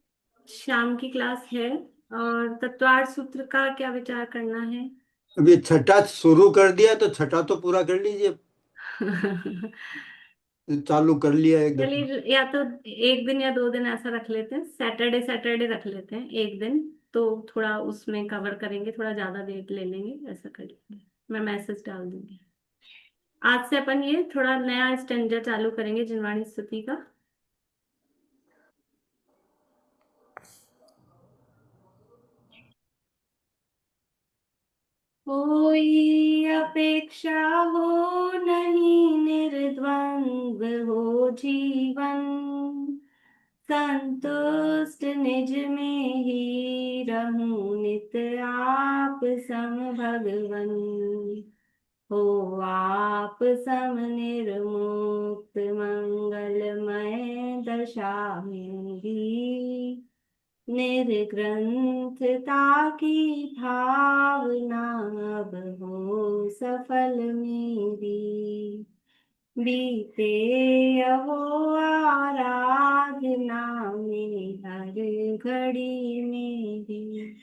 शाम की क्लास है। और तत्वार सूत्र का क्या विचार करना है? अभी 6ठा शुरू कर दिया तो 6ठा तो पूरा कर लीजिए, चालू कर लिया एक दफा। चलिए, या तो एक दिन या 2 दिन ऐसा रख लेते हैं, सैटरडे सैटरडे रख लेते हैं एक दिन, तो थोड़ा उसमें कवर करेंगे, थोड़ा ज्यादा डेट ले लेंगे, ऐसा कर लेंगे। मैं मैसेज डाल दूंगी। आज से अपन ये थोड़ा नया स्टैंडर्ड चालू करेंगे जिनवाणी स्तुति का। कोई अपेक्षा हो नहीं, निर्द्वंद्व हो जीवन, संतुष्ट निज में ही रहूं नित आप सम भगवन। हो आप सम निर्मुक्त मंगलमय दशा मेरी, निर्ग्रंथता की भावना अब हो सफल मेरी। बीते अहो आराधना में हर घड़ी मेरी,